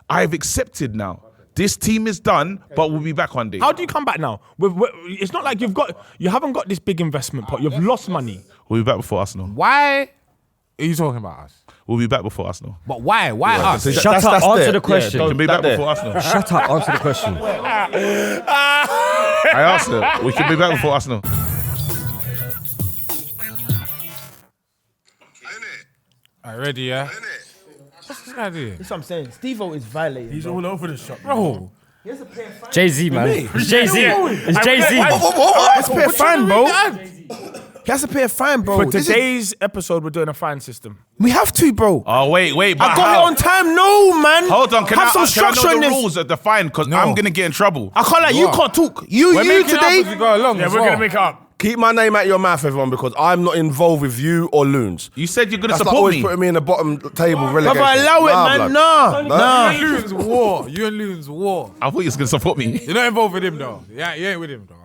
I've accepted now. This team is done, but we'll be back one day. How do you come back now? It's not like you haven't got this big investment pot. You've lost money. We'll be back before Arsenal. Why are you talking about us? We'll be back before Arsenal. But why? Why us? Shut up, answer the question. We can be back before Arsenal. Shut up, answer the question. I asked her. We can be back before Arsenal. Alright, ready, yeah? What's this guy doing? That's what I'm saying. Steve-O is violating. He's all over the shop. Bro. Jay-Z, man. It's Jay-Z. It's Jay-Z. He has to pay a fine, bro. He has to pay a fine, bro. For today's episode, we're doing a fine system. We have to, bro. Oh, wait. But I got it on time. No, man. Hold on. Can have some I structure know in the this. rules are defined? Because I'm going to get in trouble. I can't you can't talk. You today. We go along Yeah, as we're well. going to make it up. Keep my name out your mouth, everyone, because I'm not involved with you or Loons. You said you're going to That's like support always me. putting me in the bottom table relegation. Brother, allow it, man. blood. Nah. You and Loon's war. You and Loon's war. I thought you was going to support me. You're not involved with him, though. Yeah, you ain't with him, though.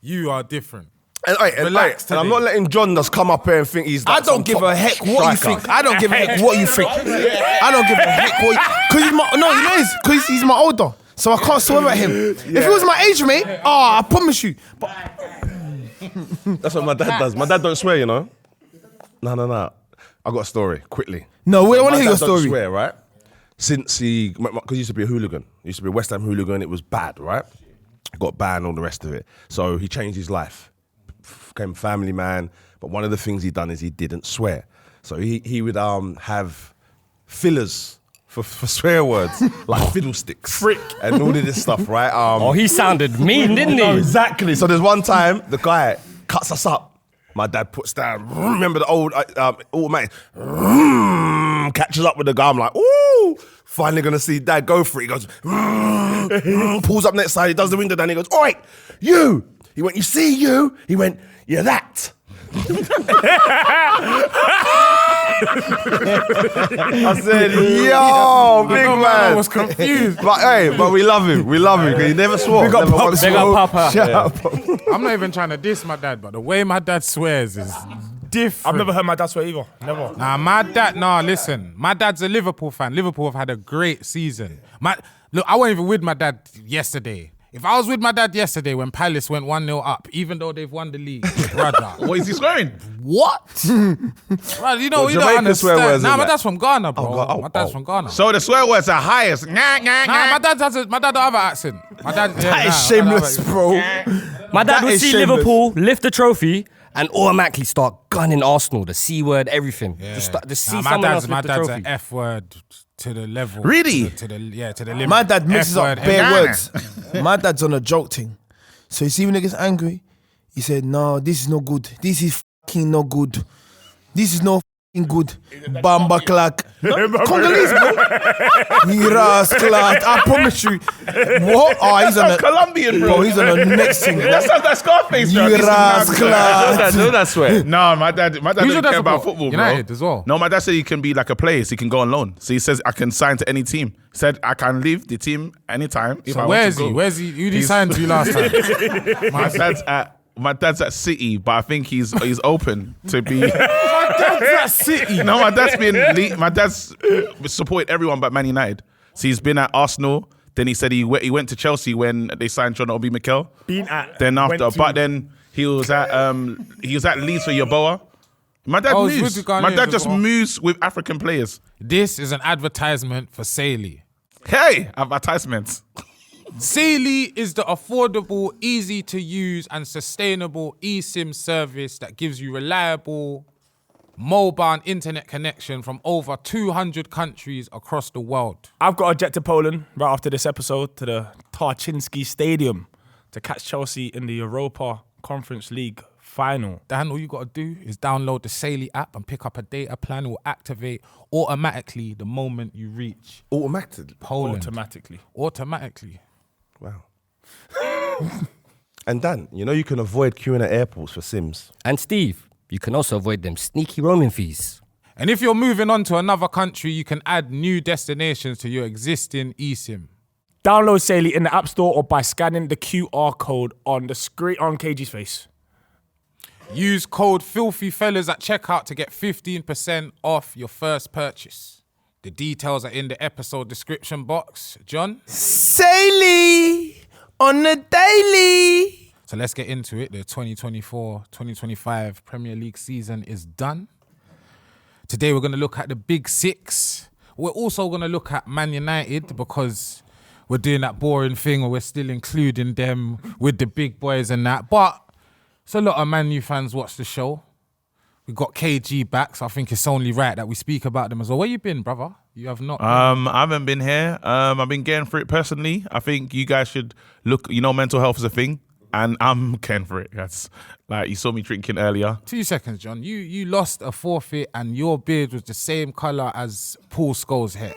You are different. And Relax I'm today. not letting John just come up here and think he's like I don't some give top a heck what you striker. think. I don't give a heck what you think. I don't give a heck what because he's my because he's my older. So I can't swear at him. If he was my age mate, I promise you. But That's what my dad does. My dad don't swear, you know. No. I got a story, quickly. no, we don't want to My hear your dad don't story. swear, right? Since because he used to be a hooligan. He used to be a West Ham hooligan. It was bad, right? Got banned, all the rest of it. So he changed his life. Became a family man. But one of the things he done is he didn't swear. So he would have fillers for swear words, like fiddlesticks. Frick. And all of this stuff, right? Oh, he sounded mean, didn't he? No, exactly. So there's one time the guy cuts us up. My dad puts down, remember the old automatic, catches up with the guy. I'm like, ooh, finally gonna see dad go for it. He goes, pulls up next side, he does the window down, he goes, oi, you. He went, you see you? He went, you're that. I said, yo, big man. I was confused. But we love him. We love him because he never swore. Big up Never Papa. once Big swore. up Papa. Shut up. I'm not even trying to diss my dad, but the way my dad swears is different. I've never heard my dad swear either. Never. Listen. My dad's a Liverpool fan. Liverpool have had a great season. Look, I wasn't even with my dad yesterday. If I was with my dad yesterday when Palace went 1-0 up, even though they've won the league, brother. What is he swearing? What? Right, you know, you don't Jamaican swear understand. words, Nah, isn't my it? dad's from Ghana, bro. Oh, My dad's from Ghana. So the swear words are highest. my dad don't have an accent. My dad, That is shameless, bro. My dad That would is see shameless. Liverpool lift the trophy and automatically start gunning Arsenal, the C word, everything. Just see someone else my lift the dad's trophy. an F word to the level. Really? To the limit. My dad mixes up F-word, bare Ghana. words. My dad's on a joke thing. So you see when he gets angry, he said, no, this is no good. This is fucking no good. This is no fucking good. Bamba clack. Congolese, bro. Miras clack. I promise you. What? Oh, he's on the Colombian, bro. He's on the next thing. That sounds like Scarface, bro. This is Miras mad. clack. No, that's swear. No, my dad Who's doesn't your dad care about support? football, United bro. as well? No, my dad said he can be like a player, so he can go on loan. So he says I can sign to any team. He said I can leave the team anytime if I So want where to is go. he? Where's he? Who did he He's- sign to last time? My dad's at City, but I think he's open to be. That's at City. No, my dad's supported everyone but Man United. So he's been at Arsenal. Then he said he went to Chelsea when they signed John Obi Mikel. Then after, but then he was at Leeds for Yeboah. My dad Oh, he's moves. with the Ghanaians My dad as just well. moves with African players. This is an advertisement for Saley. Hey, advertisements. Saley is the affordable, easy to use and sustainable eSIM service that gives you reliable mobile internet connection from over 200 countries across the world. I've got a jet to Poland right after this episode to the Tarczynski Stadium to catch Chelsea in the Europa Conference League final. Dan, all you got to do is download the Saley app and pick up a data plan. It will activate automatically the moment you reach Automatically. Poland. Automatically. Wow. And Dan, you know you can avoid queuing at airports for Sims. And Steve, you can also avoid them sneaky roaming fees. And if you're moving on to another country, you can add new destinations to your existing eSIM. Download Saley in the App Store or by scanning the QR code on the screen on KG's face. Use code FILTHYFELLAS at checkout to get 15% off your first purchase. The details are in the episode description box. John? Saily on the daily. So let's get into it. The 2024-2025 Premier League season is done. Today we're going to look at the Big Six. We're also going to look at Man United because we're doing that boring thing where we're still including them with the big boys and that. But it's a lot of Man U fans watch the show. We got KG back, so I think it's only right that we speak about them as well. Where you been, brother? You have not. I haven't been here. I've been getting for it personally. I think you guys should look. You know, mental health is a thing, and I'm getting for it. That's like you saw me drinking earlier. 2 seconds, John. You lost a forfeit, and your beard was the same color as Paul Scholes' hair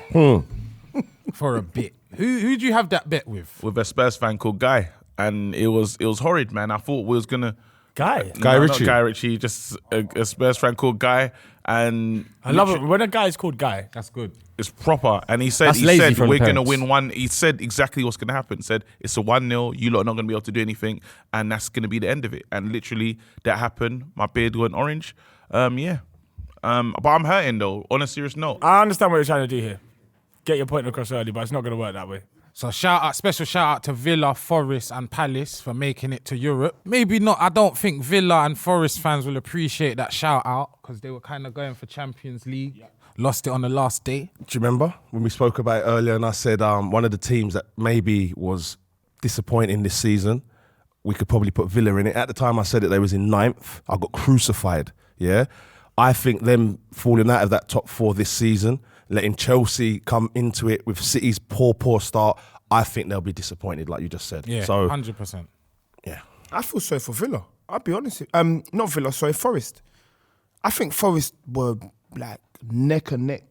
for a bit. Who do you have that bet with? With a Spurs fan called Guy, and it was horrid, man. I thought we was gonna. Guy Not Ritchie. Guy Ritchie, just a Spurs fan called Guy, and I love it when a guy is called Guy. That's good. it's proper. And he said That's lazy from we're the gonna parents. win one. He said exactly what's gonna happen. Said it's a 1-0. You lot are not gonna be able to do anything, and that's gonna be the end of it. And literally that happened. My beard went orange. But I'm hurting though. On a serious note, I understand what you're trying to do here. Get your point across early, but it's not going to work that way. So special shout out to Villa, Forest and Palace for making it to Europe. Maybe not, I don't think Villa and Forest fans will appreciate that shout out because they were kind of going for Champions League. Lost it on the last day. Do you remember when we spoke about it earlier and I said one of the teams that maybe was disappointing this season, we could probably put Villa in it. At the time I said it, they was in 9th. I got crucified, yeah? I think them falling out of that top 4 this season, letting Chelsea come into it with City's poor start, I think they'll be disappointed, like you just said. Yeah, so 100%. yeah. I feel sorry for Villa. I'll be honest. Not Villa, sorry, Forest. I think Forest were like neck and neck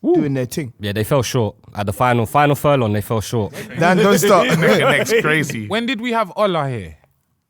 doing their thing. Yeah, they fell short. At the final furlong, they fell short. Dan, don't start. next crazy. When did we have Ola here?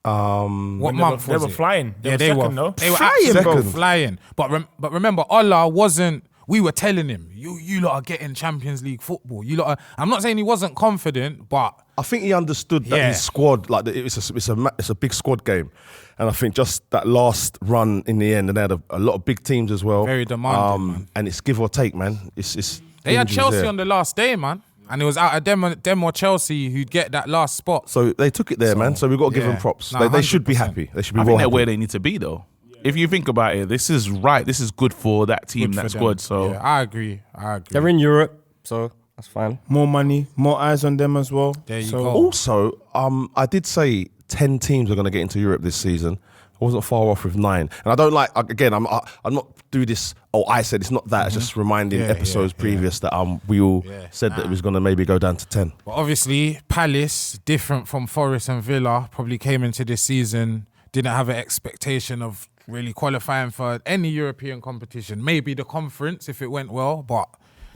What month They was were it? flying. They Yeah, were they second, were. no? They were Flying, absolutely bro. flying. But remember, Ola wasn't. We were telling him, you lot are getting Champions League football. You lot are, I'm not saying he wasn't confident, but I think he understood that Yeah. his squad, like it's a big squad game, and I think just that last run in the end, and they had a lot of big teams as well. Very demanding, man. and it's give or take, man. It's they had injuries Chelsea there. on the last day, man. And it was out of them or Chelsea who'd get that last spot. So they took it there, man. So we've got to give yeah. them props. Nah, They should be 100%. happy. They should be I well think they're happy. where they need to be though. If you think about it, this is right. This is good for that team, Good for that them. squad. So yeah, I agree. They're in Europe, so that's fine. More money, more eyes on them as well. There you so, go. Also, I did say 10 teams are going to get into Europe this season. I wasn't far off with 9. And I don't like, again, I'm not do this, I said it's not that. It's just reminding Yeah, episodes yeah, previous that we all said that it was going to maybe go down to 10. But obviously, Palace, different from Forest and Villa, probably came into this season, didn't have an expectation of really qualifying for any European competition. Maybe the conference if it went well, but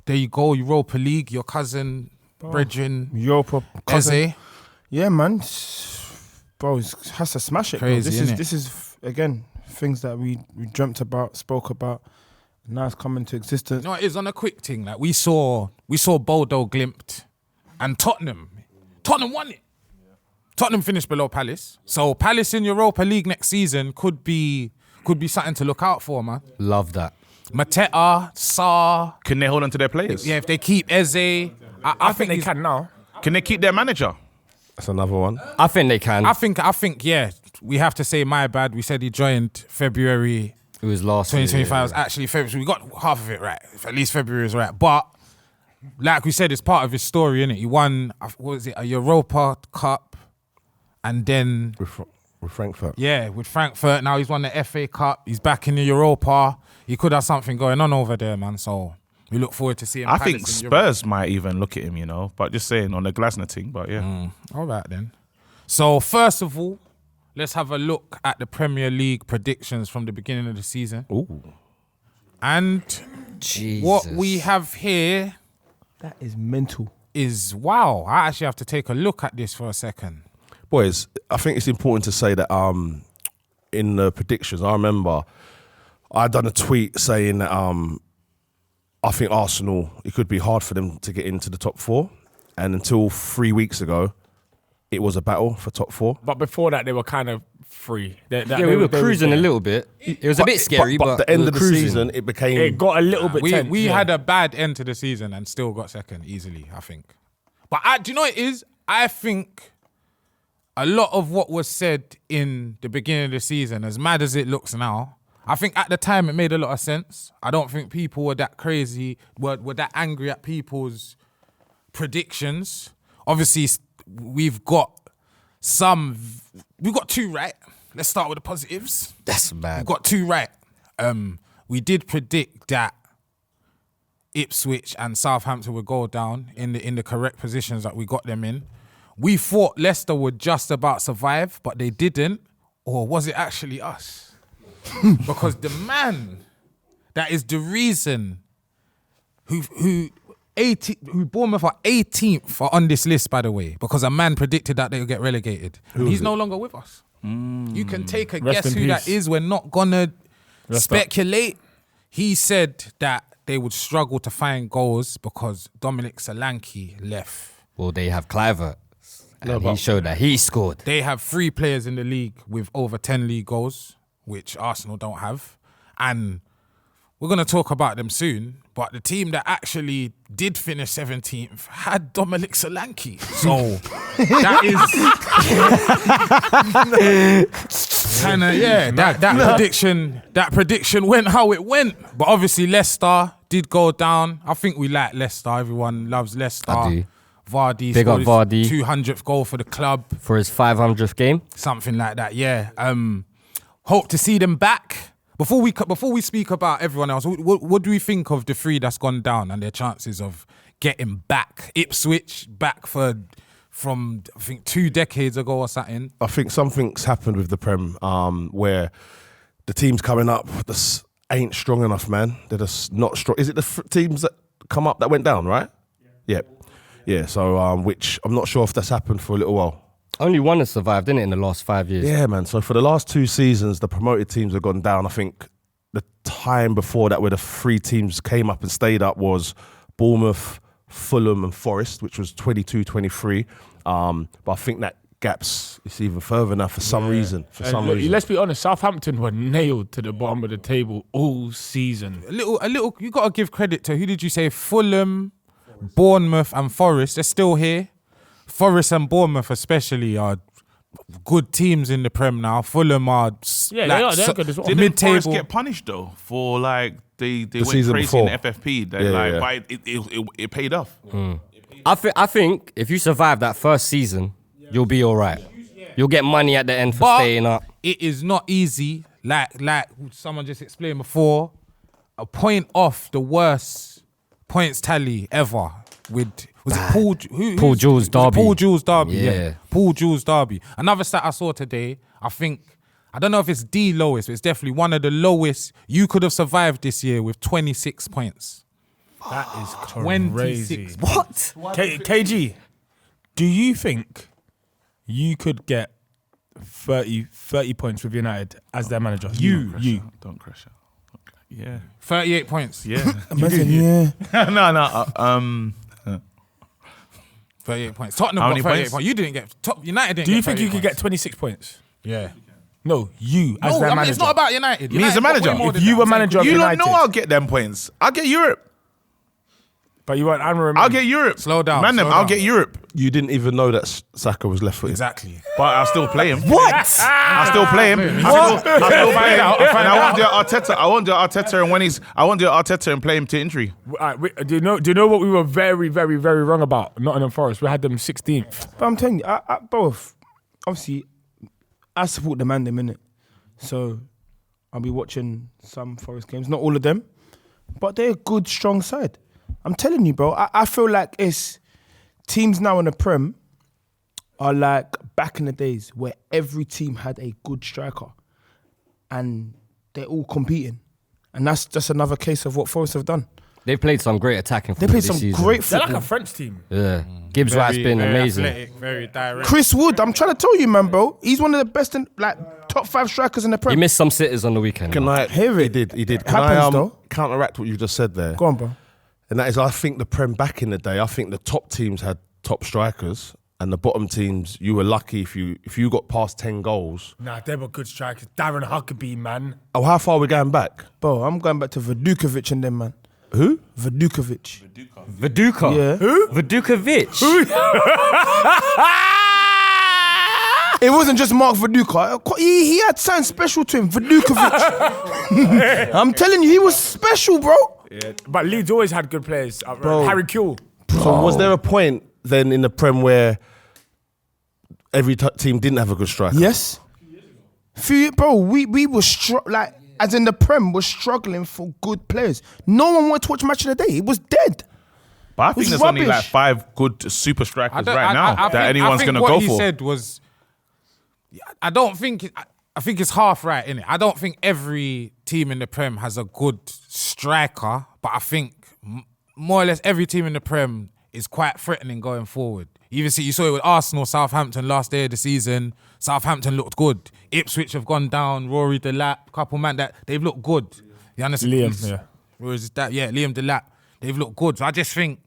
there you go, Europa League, your cousin, brethren, Europa cousin. Eze. Yeah, man. Bro, has to smash it. Crazy, bro. innit? This is again things that we dreamt about, spoke about. Now it's coming to existence. You know, it is on a quick thing. Like we saw Bodo glimped, and Tottenham won it. Tottenham finished below Palace, so Palace in Europa League next season could be something to look out for, man. Love that. Mateta, Sarr, can they hold on to their players? yeah. If they keep Eze, I think they he's- can now. Can they keep their manager? That's another one. I think they can. I think, yeah. We have to say my bad. We said he joined February It was last year, 2025. It was actually February. We got half of it right. At least February is right. But like we said, it's part of his story, innit? He won, what was it, a Europa Cup, and then With Frankfurt. yeah, with Frankfurt. Now he's won the FA Cup. He's back in the Europa. He could have something going on over there, man. So we look forward to seeing. I Palace think in Europe. Spurs might even look at him, you know. But just saying on the Glasner thing. But yeah, All right then. So first of all, let's have a look at the Premier League predictions from the beginning of the season. Ooh. And Jesus. what we have here That is mental. is, wow, I actually have to take a look at this for a second. Boys, I think it's important to say that in the predictions, I remember I done a tweet saying that I think Arsenal, it could be hard for them to get into the top 4. And until 3 weeks ago, it was a battle for top 4. But before that, they were kind of free. We were cruising a little bit. It was a bit scary, but the end we of the were cruising. season, it became. It got a little bit tense. We had a bad end to the season and still got second easily, I think. But do you know what it is? I think a lot of what was said in the beginning of the season, as mad as it looks now, I think at the time it made a lot of sense. I don't think people were that crazy, were that angry at people's predictions. Obviously, we've got two right. Let's start with the positives. That's bad. We've got two right. We did predict that Ipswich and Southampton would go down in the correct positions that we got them in. We thought Leicester would just about survive, but they didn't. Or was it actually us? Because the man that is the reason who Bournemouth are 18th are on this list, by the way, because a man predicted that they would get relegated. And he's no longer with us. You can take a guess who that is. We're not gonna speculate. He said that they would struggle to find goals because Dominic Solanke left. Well, they have Clivert. And he showed that he scored. They have 3 players in the league with over 10 league goals, which Arsenal don't have. And we're going to talk about them soon, but the team that actually did finish 17th had Dominic Solanke. So that is kind of, that prediction went how it went. But obviously Leicester did go down. I think we like Leicester. Everyone loves Leicester. I do. Vardy Big up scored Vardy. his 200th goal for the club. For his 500th game. Something like that, yeah. Hope to see them back. Before we speak about everyone else, what do we think of the 3 that's gone down and their chances of getting back? Ipswich back from I think 2 decades ago or something. I think something's happened with the Prem where the teams coming up just ain't strong enough, man. They're just not strong. Is it the teams that come up that went down, right? Yeah. Yeah, so which I'm not sure if that's happened for a little while. Only one has survived, didn't it, in the last 5 years? Yeah, man. So for the last 2 seasons, the promoted teams have gone down. I think the time before that where the 3 teams came up and stayed up was Bournemouth, Fulham and Forest, which was 22-23. But I think that gap's it's even further now for some reason. Let's be honest, Southampton were nailed to the bottom of the table all season. A little. You got to give credit to, who did you say? Fulham, Bournemouth and Forest. They're still here. Forest and Bournemouth especially are good teams in the Prem now. Fulham are they're good as well. Didn't mid-table. Forest get punished though for like they went season crazy before. in the FFP? But it paid off. I think if you survive that first season, you'll be all right. You'll get money at the end for staying up. It is not easy. Like someone just explained before, a point off the worst points tally ever with Paul Jules Derby. Paul Jules Derby, Yeah. Paul Jules Derby. Another stat I saw today, I don't know if it's the lowest, but it's definitely one of the lowest. You could have survived this year with 26 points. That is 26 crazy. What? KG, do you think you could get 30 points with United as their manager? You. Don't crash out. Yeah. 38 points. Yeah. Imagine, yeah. No. 38 points. Tottenham How got many 38 points? points. You didn't get. United didn't Do you get think you 38 could get points. 26 points? Yeah. No, you as No, their manager. it's not about United. Me as a United got manager. way more If than you that. were I'm saying manager of You don't United. know I'll get them points. I'll get Europe. But you weren't Anwar. I'll get Europe. Slow down, Man, slow I'll down. get Europe. You didn't even know that Saka was left-footed. Exactly. But I'll still play him. What? I'll still play him. I'll still play him. And I won't do Arteta. I won't do Arteta and when I won't do Arteta and play him to injury. Do you know what we were very, very, very wrong about? Nottingham Forest. We had them 16th. But I'm telling you, I both. Obviously, I support the man them, innit? So I'll be watching some Forest games, not all of them, but they're a good, strong side. I'm telling you, bro. I feel like it's teams now in the Prem are like back in the days where every team had a good striker and they're all competing. And that's just another case of what Forest have done. They played some great attacking They football played this some season. great They're football. like a French team. Yeah. Gibbs White's been amazing. Athletic, very direct. Chris Wood, I'm trying to tell you, man, bro. He's one of the best, top 5 strikers in the Prem. He missed some sitters on the weekend. Can I Hear it. He did. Can Happens, I though. counteract what you just said there? Go on, bro. And that is, I think the Prem back in the day, I think the top teams had top strikers and the bottom teams, you were lucky if you got past 10 goals. Nah, they were good strikers. Darren Huckabee, man. Oh, how far are we going back? Bro, I'm going back to Vidukovic and them, man. Who? Vidukovic. Viduka. Yeah. Who? Vidukovic. It wasn't just Mark Viduka. He had something special to him. Vidukovic. I'm telling you, he was special, bro. Yeah, but Leeds always had good players. Bro. Harry Kewell. So was there a point then in the Prem where every team didn't have a good striker? Yes. Bro, we were like, as in the Prem, was struggling for good players. No one wanted to watch Match of the Day. It was dead. But I think It's there's only like rubbish. 5 good super strikers right now I that think- anyone's I think going to what go he for. said was, I don't think, I think it's half right, innit? I don't think every team in the Prem has a good striker, but I think more or less every team in the Prem is quite threatening going forward. You saw it with Arsenal, Southampton last day of the season. Southampton looked good. Ipswich have gone down. Rory Delap, couple man that they've looked good. You understand? Liam, yeah. Whereas that, yeah, Liam Delap, they've looked good. So I just think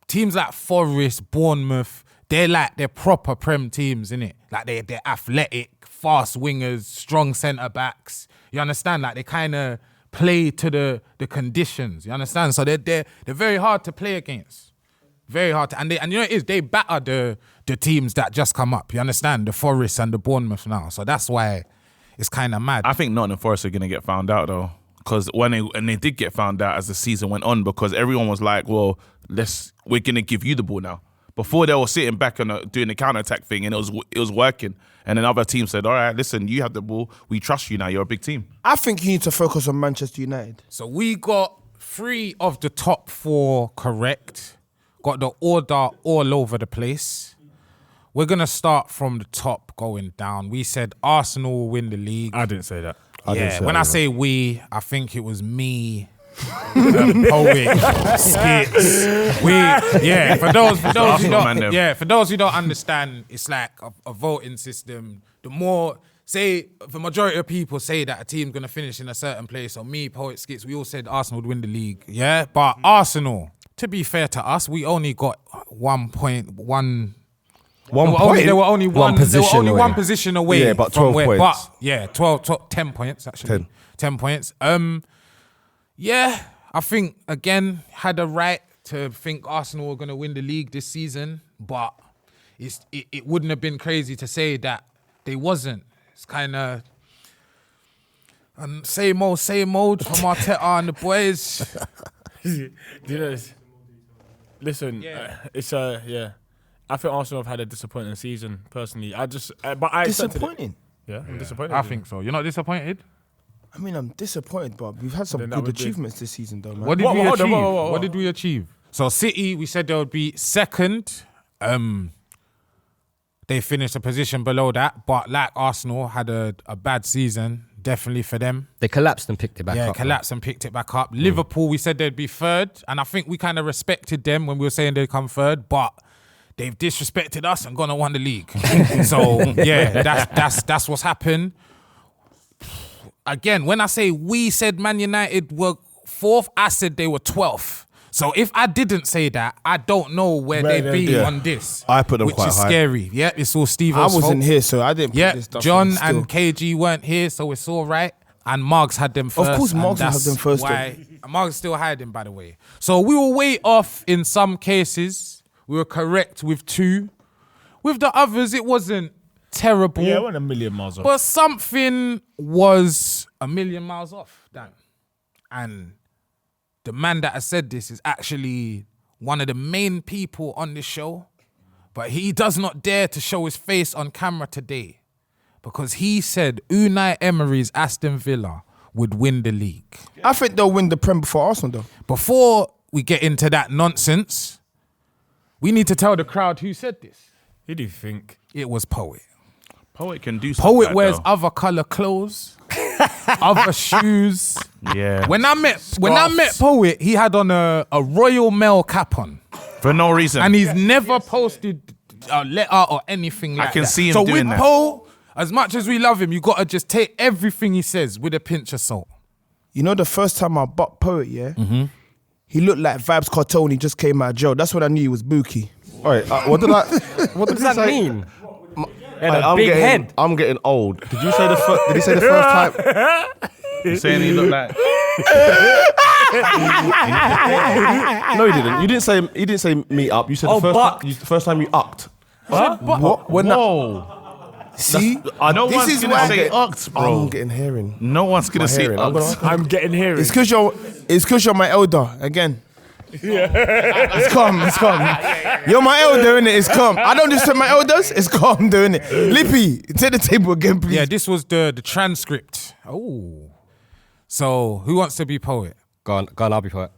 teams like Forest, Bournemouth, they're proper Prem teams, innit? Like they're athletic, fast wingers, strong centre backs. You understand? Like they kind of play to the conditions. You understand? So they're very hard to play against. Very hard to, and you know what it is, they batter the teams that just come up. You understand? The Forest and the Bournemouth now. So that's why it's kind of mad. I think Nottingham Forest are going to get found out though, because when they did get found out as the season went on, because everyone was like, well, we're going to give you the ball now. Before they were sitting back and doing the counter-attack thing, and it was working. And then other teams said, all right, listen, you have the ball. We trust you now. You're a big team. I think you need to focus on Manchester United. So we got 3 of the top 4 correct. Got the order all over the place. We're going to start from the top going down. We said Arsenal will win the league. I didn't say that. When I say we, I think it was me, Poet, Skits. For those who don't understand, it's like a voting system. The majority of people say that a team's gonna finish in a certain place. So me, Poet, Skits, we all said Arsenal would win the league. Yeah, but Arsenal, to be fair to us, we only got 1 point. They were only one position away. Yeah, but from 12 points. But yeah, 10 points actually. 10 points. Yeah, I think again had a right to think Arsenal were going to win the league this season, but it wouldn't have been crazy to say that they wasn't. It's kind of same old from Arteta and the boys. Do you know this? Listen, it's I think Arsenal have had a disappointing season personally. Disappointing? Yeah, I'm disappointed. I think so. You're not disappointed? I mean, I'm disappointed, but we've had some Then that good would be- achievements this season, though, man. What did we hold on, achieve? whoa. What did we achieve? So City, we said they would be second. They finished a position below that, but like Arsenal, had a bad season, definitely for them. They collapsed and picked it back up. Yeah, collapsed and picked it back up. Liverpool, we said they'd be third, and I think we kind of respected them when we were saying they'd come third, but they've disrespected us and gone and won the league. So yeah, that's what's happened. Again, when I say we said Man United were 4th, I said they were 12th. So if I didn't say that, I don't know where they'd be on this. I put them which quite is high. scary. Yeah, it's all Steve's I wasn't fault. here, so I didn't put Yeah, this stuff John in still. and KG weren't here, so it's all right. And Margs had them first. course, and Margs will have that's them first, Why Margs still had them, by the way. So we were way off in some cases. We were correct with 2. With the others, it wasn't terrible. Yeah, we're a million miles off. But something was a million miles off, Dan. And the man that has said this is actually one of the main people on this show, but he does not dare to show his face on camera today because he said Unai Emery's Aston Villa would win the league. I think they'll win the Prem before Arsenal, though. Before we get into that nonsense, we need to tell the crowd who said this. Who do you think? It was Poet. Poet can do something. Poet wears other colour clothes, other shoes. Yeah. When I met Poet, he had on a Royal Mail cap on, For no reason. and he's never posted a letter or anything like that. can see him so doing with that. Poe, as much as we love him, you gotta just take everything he says with a pinch of salt. You know, the first time I bought Poet, he looked like Vibes Cartel when he just came out of jail. That's when I knew he was Buki. Wait, what did I? What does that mean? I'm big getting, head. I'm getting old. Did you say the? Did he say the first time? You saying he looked like? No, he didn't. You didn't say. He didn't say meet up. You said the first time you ucked. What? We're not. Whoa. See? No This one's is gonna why- say ucked, bro. I'm getting hearing. No one's gonna say hearing. I'm ucked. I'm getting here. It's because you're my elder again. It's calm. You're my elder, innit? It's calm. I don't disrespect my elders. It's calm, doing it. Lippy, take the table again, please. Yeah, this was the transcript. Oh. So, who wants to be poet? Go on, I'll be poet.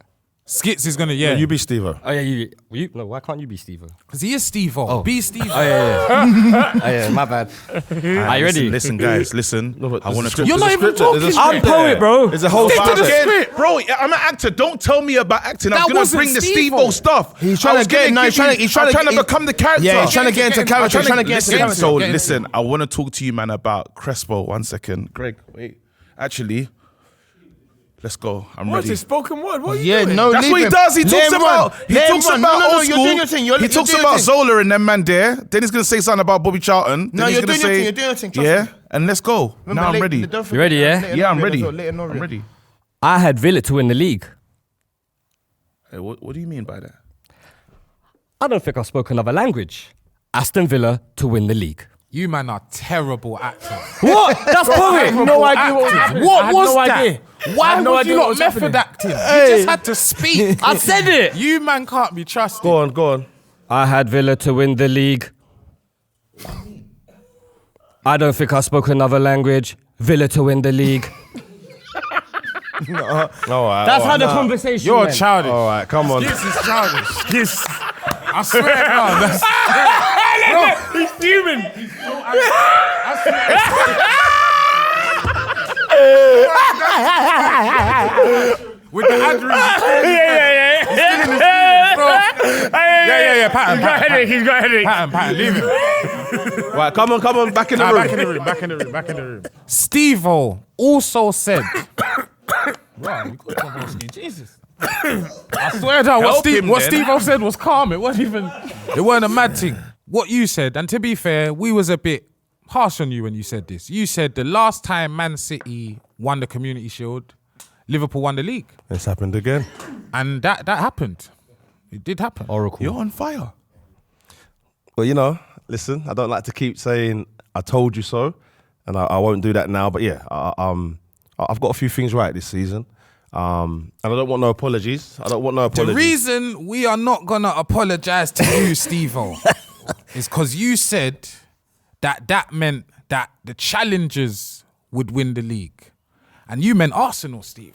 Skits is gonna, You be Steve-O. Oh yeah, you. No, why can't you be Steve-O? Because he is Steve-O. Be Steve-O. Oh yeah. Oh yeah, my bad. Are you ready? Listen, guys, listen. but I want to there's a talk. You're not even talking. I'm poet, bro. There's a whole Stick to the subject. script. Bro, I'm an actor. Don't tell me about acting. I'm That gonna wasn't bring the Steve-O. Steve-O stuff. He's trying I was to get- gonna no, give he's trying to I'm get- become the character. Yeah, he's trying to get into character. I'm Trying to get into listen, character. So Get into listen, I want to talk to you, man, about Crespo. 1 second, Greg. Wait, actually, let's go. I'm What's ready. this spoken word? What are you Yeah, doing? no, That's leave what he him. does. He Let talks him about. run. He Let him talks run. about No, old you're school. doing your thing. You're He talks doing your about thing. Zola and them man there. Then he's gonna say something about Bobby Charlton. No, Then he's you're gonna doing your say, thing, you're doing your thing, trust Yeah, me. and let's go. Now I'm ready. You ready, yeah? Yeah, I'm ready. I'm ready. I had Villa to win the league. Hey, what do you mean by that? I don't think I spoke another language. Aston Villa to win the league. You man are terrible actors. What? That's poet. No idea what was happening. I What had was no that? idea. I Why had no would idea you what not was method happening. acting? You just had to speak. I said it. You man can't be trusted. Go on. I had Villa to win the league. I don't think I spoke another language. Villa to win the league. All right. That's how the conversation You're went. childish. All right, come on. This is childish. This. I swear to God. That's, He's fuming. with the Andrews. Yeah. Pattern. He's got a headache. He's got a headache. Pattern. Leave him. Right, come on. Back in the room. Back in the room. Steve-O also said. Wow, you got Tomowski. Jesus. I swear down, Help him what then. Steve-O said was calm. It weren't a mad thing. What you said, and to be fair, we was a bit harsh on you when you said this. You said the last time Man City won the Community Shield, Liverpool won the league. It's happened again. And that happened. It did happen. Oracle. You're on fire. Well, you know, listen, I don't like to keep saying I told you so, and I won't do that now. But yeah, I've got a few things right this season, and I don't want no apologies. The reason we are not gonna apologize to you, Steve-O, is because you said that meant that the challengers would win the league, and you meant Arsenal, Steve.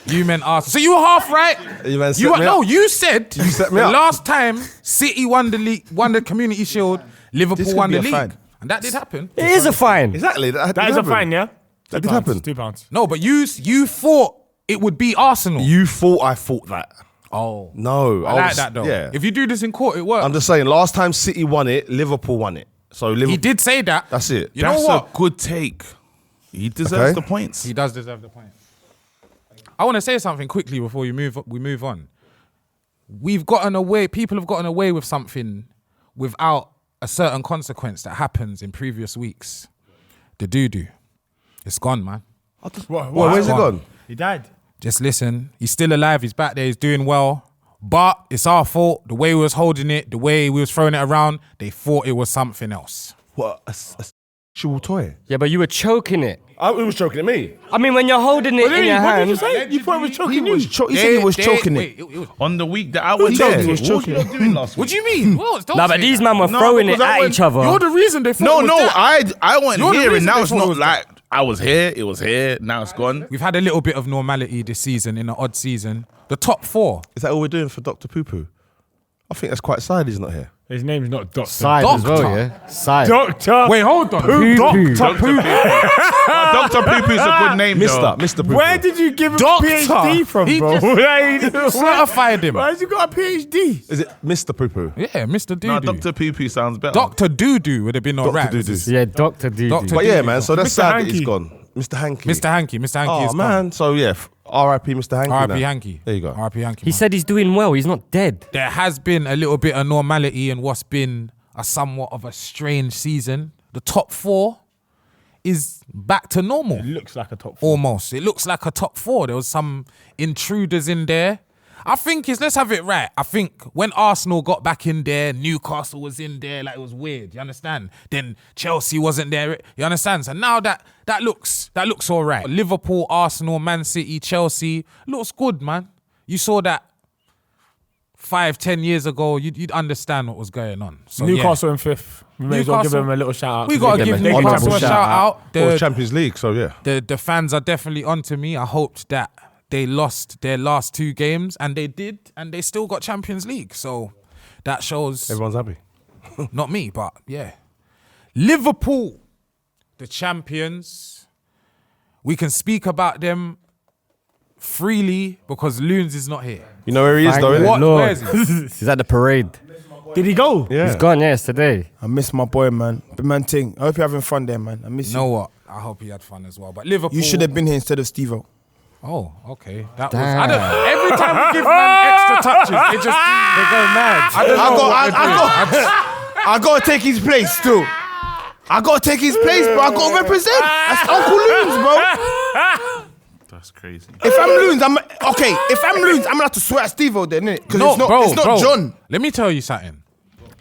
You meant Arsenal. So you were half right. You said set me the up. last time City won the league, won the Community Shield, Liverpool could won be the a league, fine. and that did happen. It is a fine. Exactly. That is a fine, yeah? That did happen. £2. No, but you thought it would be Arsenal. You thought I thought that. Oh, No. I like that though. Yeah. If you do this in court, it works. I'm just saying, last time City won it, Liverpool won it. So Liverpool. He did say that. That's it. You know That's what? a good take. He deserves Okay. the points. He does deserve the point. I want to say something quickly before we move on. We've gotten away. People have gotten away with something without a certain consequence that happens in previous weeks. The doo-doo. It's gone, man. Well, where's it gone? He died. Just listen. He's still alive. He's back there. He's doing well. But it's our fault. The way we was holding it, the way we was throwing it around, they thought it was something else. What? A sexual toy? Yeah, but you were choking it. It was choking at me. I mean, when you're holding it in your What did you hand. say? You thought it was choking you? He said he was choking it. Wait, On the week that I was He there, said he was what choking. you doing last what week? do you mean? Well, don't No, say but these that. men were No, throwing it because I at went- each other. You're the reason they thought No, it was that. I wasn't You're the here, and reason now they it's thought it not was like I was here. It was here. Now it's gone. We've had a little bit of normality this season in an odd season. The top four. Is that all we're doing for Dr. Poo Poo? I think that's quite sad he's not here. His name's not Doctor. Side as well, Doctor. yeah? Side. Doctor. Wait, hold on. Poo-poo. Doctor Poo. Dr. Poo Poo's a good name, though. Mr. Poo Poo. Where did you give him Doctor. a PhD from, He bro? just certified him. Why has he got a PhD? Is it Mr. Poo Poo? Yeah, Mr. Doodoo. No, Dr. Poo Poo sounds better. Dr. Doodoo would have been all right. Doo-doo. Yeah, Dr. D. Dr. But yeah, Doodoo. man, so that's Mr. sad that Hanky. he's gone. Mr. Hanky. Mr. Hanky. Mr. Hanky Oh, is man. So yeah, R.I.P. Mr. Hankey. R.I.P. now. Hankey. There you go. R.I.P. Hankey. He said he's doing well. He's not dead. There has been a little bit of normality in what's been a somewhat of a strange season. The top 4 is back to normal. It looks like a top 4. Almost. It looks like a top 4. There was some intruders in there. I think let's have it right. I think when Arsenal got back in there, Newcastle was in there, like it was weird. You understand? Then Chelsea wasn't there. You understand? So now that looks all right. Liverpool, Arsenal, Man City, Chelsea looks good, man. You saw that 5-10 years ago. You'd understand what was going on. So, Newcastle in 5th. We may as well give Newcastle- them a little shout out. We got to give Newcastle a shout out. Or Champions League, so yeah. The fans are definitely onto me. I hoped that they lost their last 2 games, and they did, and they still got Champions League. So that shows Everyone's happy. not me, but yeah. Liverpool, the champions. We can speak about them freely because Loons is not here. You know where he is, Thank though, the innit? What? Lord. Where is he? He's at the parade. Did he go? Yeah. He's gone yesterday. I miss my boy, man. The man thing. I hope you're having fun there, man. I miss You know you. what? I hope he had fun as well. But Liverpool. You should have been here instead of Steve-O. Oh, okay. That Damn. was. Every time we give man extra touches, they go mad. I don't know. I gotta take his place too. I gotta take his place, bro. I gotta represent. That's Uncle Loons, bro. That's crazy. If I'm Loons, I'm gonna have to swear at Steve-O then, innit? Because it's not John. Let me tell you something.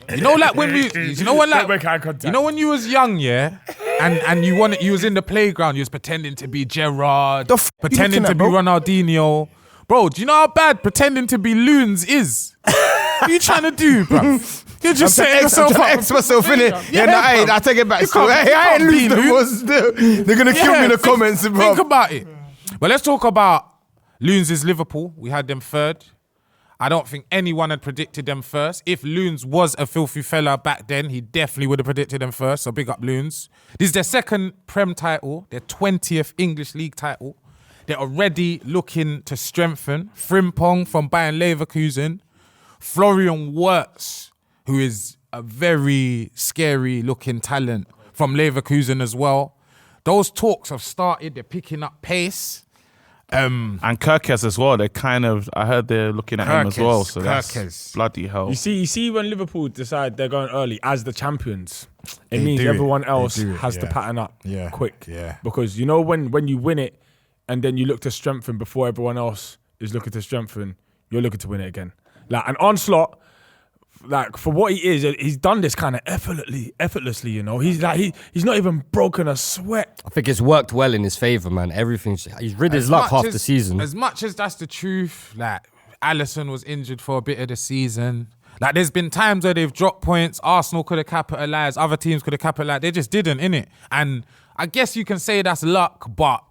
You know, like when when you was young, yeah, and you was in the playground, you was pretending to be Gerrard, The f- you pretending looking to at, be bro? Ronaldinho, bro. Do you know how bad pretending to be Loons is? What are you trying to do, bro? You're just setting yourself up. X myself, innit? Yeah, no, hey, I take it back. You So, can't- hey, you I ain't can't lose be the Loons. most. They're gonna kill me in the comments, bro. Think about it. But let's talk about Loons is Liverpool. We had them 3rd. I don't think anyone had predicted them first. If Loons was a filthy fella back then, he definitely would have predicted them first. So big up Loons. This is their 2nd Prem title, their 20th English League title. They're already looking to strengthen. Frimpong from Bayern Leverkusen. Florian Wirtz, who is a very scary looking talent from Leverkusen as well. Those talks have started. They're picking up pace. And Kirkes as well. I heard they're looking at him as well. So that's Kirkes. bloody hell. You see when Liverpool decide they're going early as the champions, it means do it. everyone They else do it, has to yeah. pattern up Yeah. quick. Yeah. Because you know when you win it and then you look to strengthen before everyone else is looking to strengthen, you're looking to win it again. Like an Onslaught, like for what he is, he's done this kind of effortlessly, you know. He's not even broken a sweat. I think it's worked well in his favour, man. He's rid his luck half the season. As much as that's the truth, like Alisson was injured for a bit of the season. Like there's been times where they've dropped points. Arsenal could have capitalised. Other teams could have capitalised. They just didn't, innit? And I guess you can say that's luck, but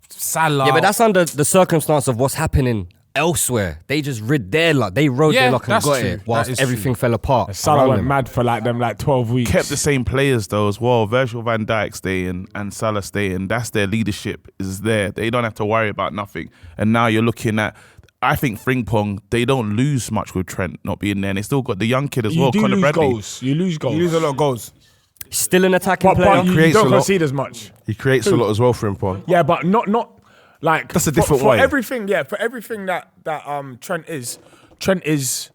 Salah. Yeah, but that's under the circumstance of what's happening elsewhere. They just rid their luck. They rode Yeah, their luck and that's got true. it whilst That is everything true. fell apart. Salah around went them. mad for like 12 weeks. Kept the same players though as well. Virgil van Dijk staying and Salah staying. That's their leadership is there. They don't have to worry about nothing. And now you're looking at, I think Frimpong, they don't lose much with Trent not being there. And they still got the young kid as You well, do Conor lose Bradley. goals. You lose goals. You lose a lot of goals. Still an attacking player. But you Creates don't a lot. concede as much. He creates a lot as well for Frimpong. Yeah, but not like That's a different for way. everything. Yeah, for everything that Trent is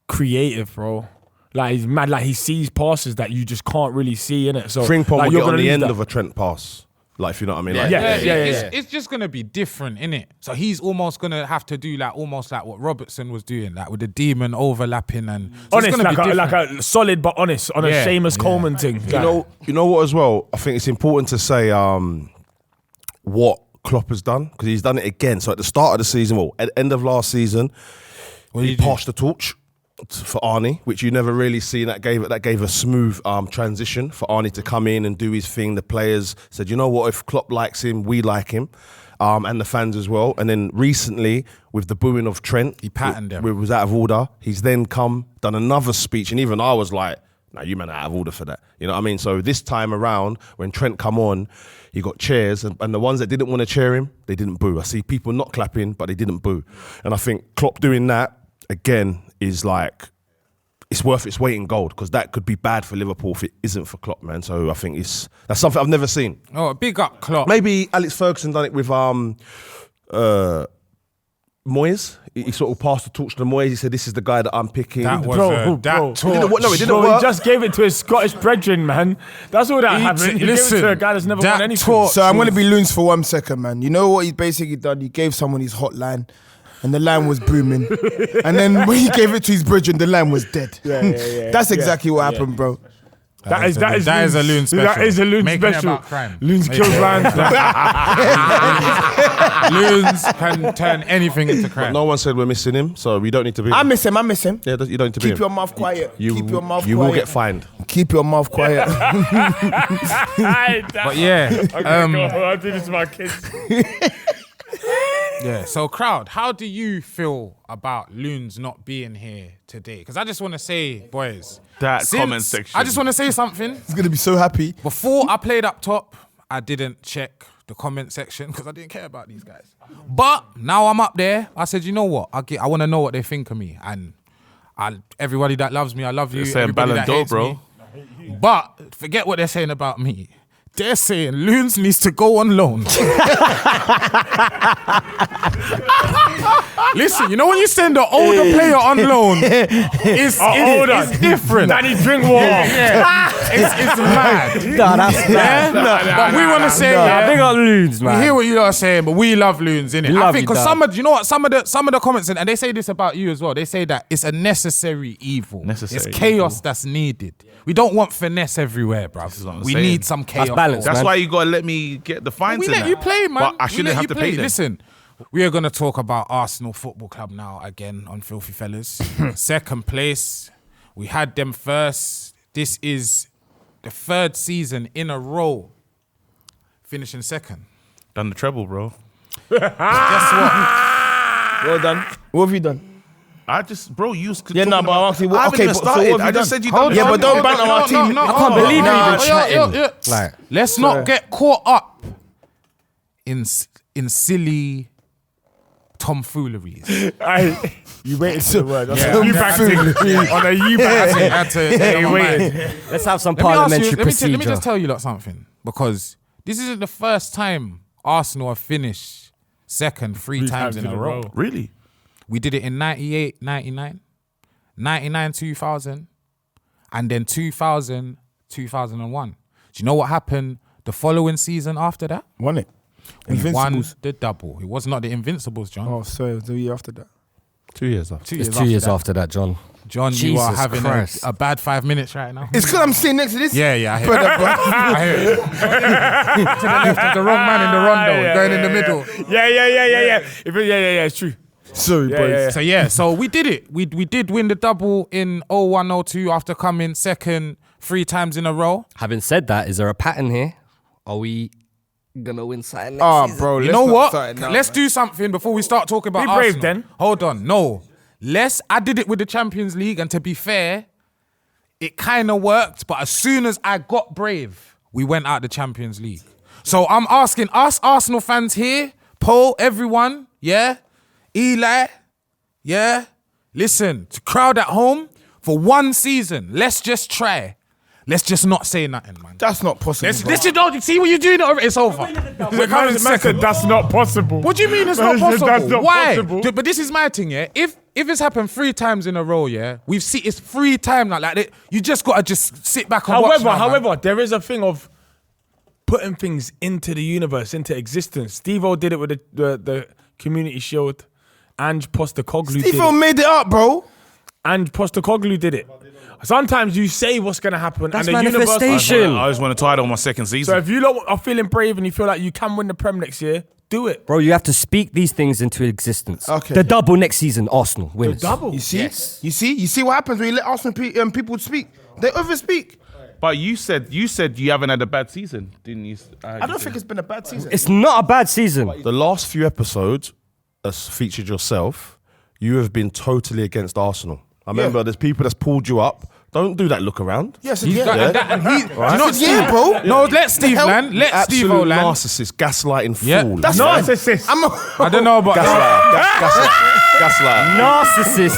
creative, bro. Like he's mad. Like he sees passes that you just can't really see in it. So Frimpong like, will you're get on gonna the lose end that. of a Trent pass. Like, if you know what I mean. Yeah. Like, Yeah. It's just gonna be different, innit? So he's almost gonna have to do almost like what Robertson was doing, like with the demon overlapping and so it's Honest, gonna be different. like a solid but honest on a Yeah, Seamus yeah. Coleman thing. You know what as well? I think it's important to say what Klopp has done, because he's done it again. So at the start of the season, at the end of last season, he passed the torch for Arnie, which you never really seen. That gave a smooth transition for Arnie to come in and do his thing. The players said, you know what, if Klopp likes him, we like him. And the fans as well. And then recently, with the booing of Trent, He patterned them. It was out of order. He's then done another speech, and even I was like, "No, you man are out of order for that." You know what I mean? So this time around, when Trent come on, he got chairs, and the ones that didn't want to cheer him, they didn't boo. I see people not clapping, but they didn't boo. And I think Klopp doing that again is like, it's worth its weight in gold, because that could be bad for Liverpool if it isn't for Klopp, man. So I think that's something I've never seen. Oh, big up Klopp. Maybe Alex Ferguson done it with Moyes. He sort of passed the torch to Moyes. He said, "This is the guy that I'm picking." That was that talk. No, it didn't Bro, work. he just gave it to his Scottish brethren, man. That's all that happened. He gave it to a guy that's never won anything. So I'm going to be loons for 1 second, man. You know what he's basically done? He gave someone his hotline, and the line was booming. And then when he gave it to his brethren, the line was dead. That's exactly what happened, bro. That is a loon special. That is a loon Making it special. about crime. Loons kills man. Loons can turn anything into crime. No one said we're missing him, so we don't need to be. I miss him. Yeah, you don't need to be. Keep your mouth quiet. Keep your mouth quiet. You will get fined. Keep your mouth quiet. But yeah, I do this to my kids. yeah. So crowd, how do you feel about Loons not being here today? Because I just want to say, boys, That comment section. I just want to say something. He's going to be so happy. Before I played up top, I didn't check the comment section because I didn't care about these guys. But now I'm up there. I said, you know what? I want to know what they think of me. And everybody that loves me, I love you. They're saying Everybody Ballon that d'Or, hates bro. me. But forget what they're saying about me. They're saying Loons needs to go on loan. Listen, you know when you send an older player on loan, it's different. Danny, drink water. Yeah. It's mad. Nah, that's Yeah? But we want to say, yeah, big up Loons, man. we hear what you are saying, but we love Loons, innit? We I love think you, because dog. you know what, some of the comments, and they say this about you as well. They say that it's a necessary evil. Necessary it's chaos evil. that's needed. We don't want finesse everywhere, bro. is what I'm We saying. need some chaos. balance, That's man. why you gotta let me get the fines. We in let that. you play, man. But I We shouldn't let have you to play. pay them. Listen, we are going to talk about Arsenal Football Club now again on Filthy Fellas. Second place. We had them first. This is the third season in a row finishing second. Done the treble, bro. Guess what? Well done. What have you done? I just, bro, you was Yeah, no, but I'm asking, I haven't okay, even but so started. what have I you just done? said you Hold done. Yeah, on, but don't no, bang on no, our team. no, I can't believe you're even chatting. Like, let's not get caught up in silly tomfooleries. You waited for the word. Yeah. You backed it. On a you backed it. Hey, wait. Let's have some Let me ask parliamentary you, procedure. let me just tell you lot something, because this isn't the first time Arsenal have finished second three times in a row. Really? We did it in 98, 99, 99, 2000, and then 2000, 2001. Do you know what happened the following season after that? Won it. We won Invincibles. the double. It was not the Invincibles, John. Oh, sorry, it was the year after that. 2 years after. It's 2 years after that, John. John, you are Jesus having Christ. a bad 5 minutes right now. It's because I'm sitting next to this. Yeah, I hear it. brother, bro. I hear it. To the left of the wrong man in the rondo, going in the middle. Yeah, it's true. Sorry, boys. So we did it. We did win the double in 01-02 after coming second 3 times in a row. Having said that, is there a pattern here? Are we gonna win something next Oh, season? bro, You let's know not what? start it now, Let's man. do something before we start talking about Be brave Arsenal. then. Hold on. No. I did it with the Champions League, and to be fair, it kind of worked, but as soon as I got brave, we went out the Champions League. So I'm asking us Arsenal fans here, Paul, everyone, yeah? Eli, yeah? Listen, to crowd at home, for 1 season, let's just try. Let's just not say nothing, man. That's not possible. Let's just see what you're doing. It's over. We're coming second. That's not possible. What do you mean it's not That's possible? not Why? possible. But this is my thing, yeah. If it's happened 3 times in a row, yeah, we've seen it's 3 times like you just gotta just sit back and watch. However, there is a thing of putting things into the universe, into existence. STEVO did it with the Community Shield. Ange Postecoglou did Steve it. made it up, bro. Ange Postecoglou did it. Sometimes you say what's going to happen. That's and the manifestation. universe. I just want to tie it on my second So season. if you lot are feeling brave and you feel like you can win the Prem next year, do it. Bro, you have to speak these things into existence. Okay. The double next season, Arsenal winners. You see? You see what happens when you let Arsenal people speak? They overspeak. But you said you haven't had a bad season, didn't you? I don't think it's been a bad season. It's not a bad season. The last few episodes, as featured yourself, you have been totally against Arsenal. I remember there's people that's pulled you up. Don't do that look around. Yes, He's yeah. got and he. Do you know Yeah, bro. No, let Steve land. Let Steve Absolute land. narcissist, gaslighting Yeah. fool. That's Narcissist. I'm I don't know about gaslighter. Gaslighter. Narcissist.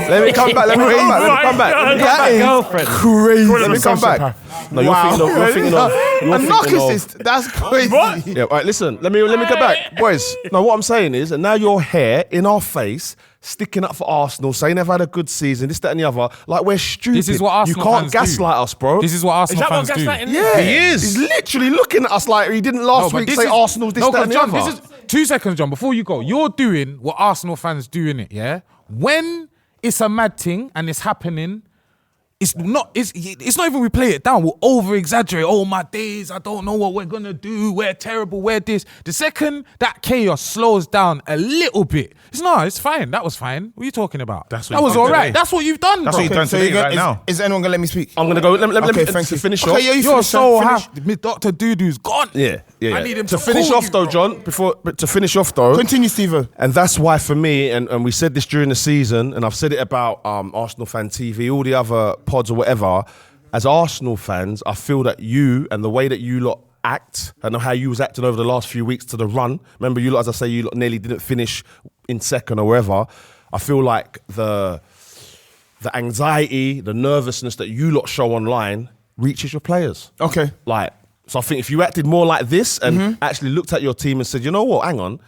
Let me come back. Let me come back. That is Girlfriend. crazy. Let me come back. No, you're thinking of. A narcissist. That's crazy. Yeah, all right, listen, let me get back. Boys, no, what I'm saying is, and now you're here in our face, sticking up for Arsenal, saying they've had a good season, this, that, and the other. Like, we're stupid. This is what Arsenal You can't fans gaslight do. us, bro. This is what Arsenal fans do. Yeah, He is. He's literally looking at us like he didn't last week say Arsenal's this, that, and the John, other. this is 2 seconds, John. Before you go, you're doing what Arsenal fans do in it. Yeah, when it's a mad thing and it's happening. It's not even we play it down. We'll over exaggerate. Oh my days, I don't know what we're gonna do. We're terrible. We're this. The second that chaos slows down a little bit, it's fine. That was fine. What are you talking about? That's what that you've was done all right. today. That's what you've done, That's bro. what you've done today right now. Is anyone gonna let me speak? I'm gonna go. Let me thank you. finish Okay, off. yeah, you You're finish, so finish. happy. Dr. Dudu's gone. Yeah. I need him to to finish call off you, though, bro. John. To finish off though. Continue, Steve. And that's why for me, and we said this during the season, and I've said it about Arsenal Fan TV, all the other pods or whatever. As Arsenal fans, I feel that you and the way that you lot act, and how you was acting over the last few weeks to the run. Remember, you lot, as I say, you lot nearly didn't finish in second or wherever. I feel like the anxiety, the nervousness that you lot show online reaches your players. Okay. Like, so I think if you acted more like this and actually looked at your team and said, you know what, hang on,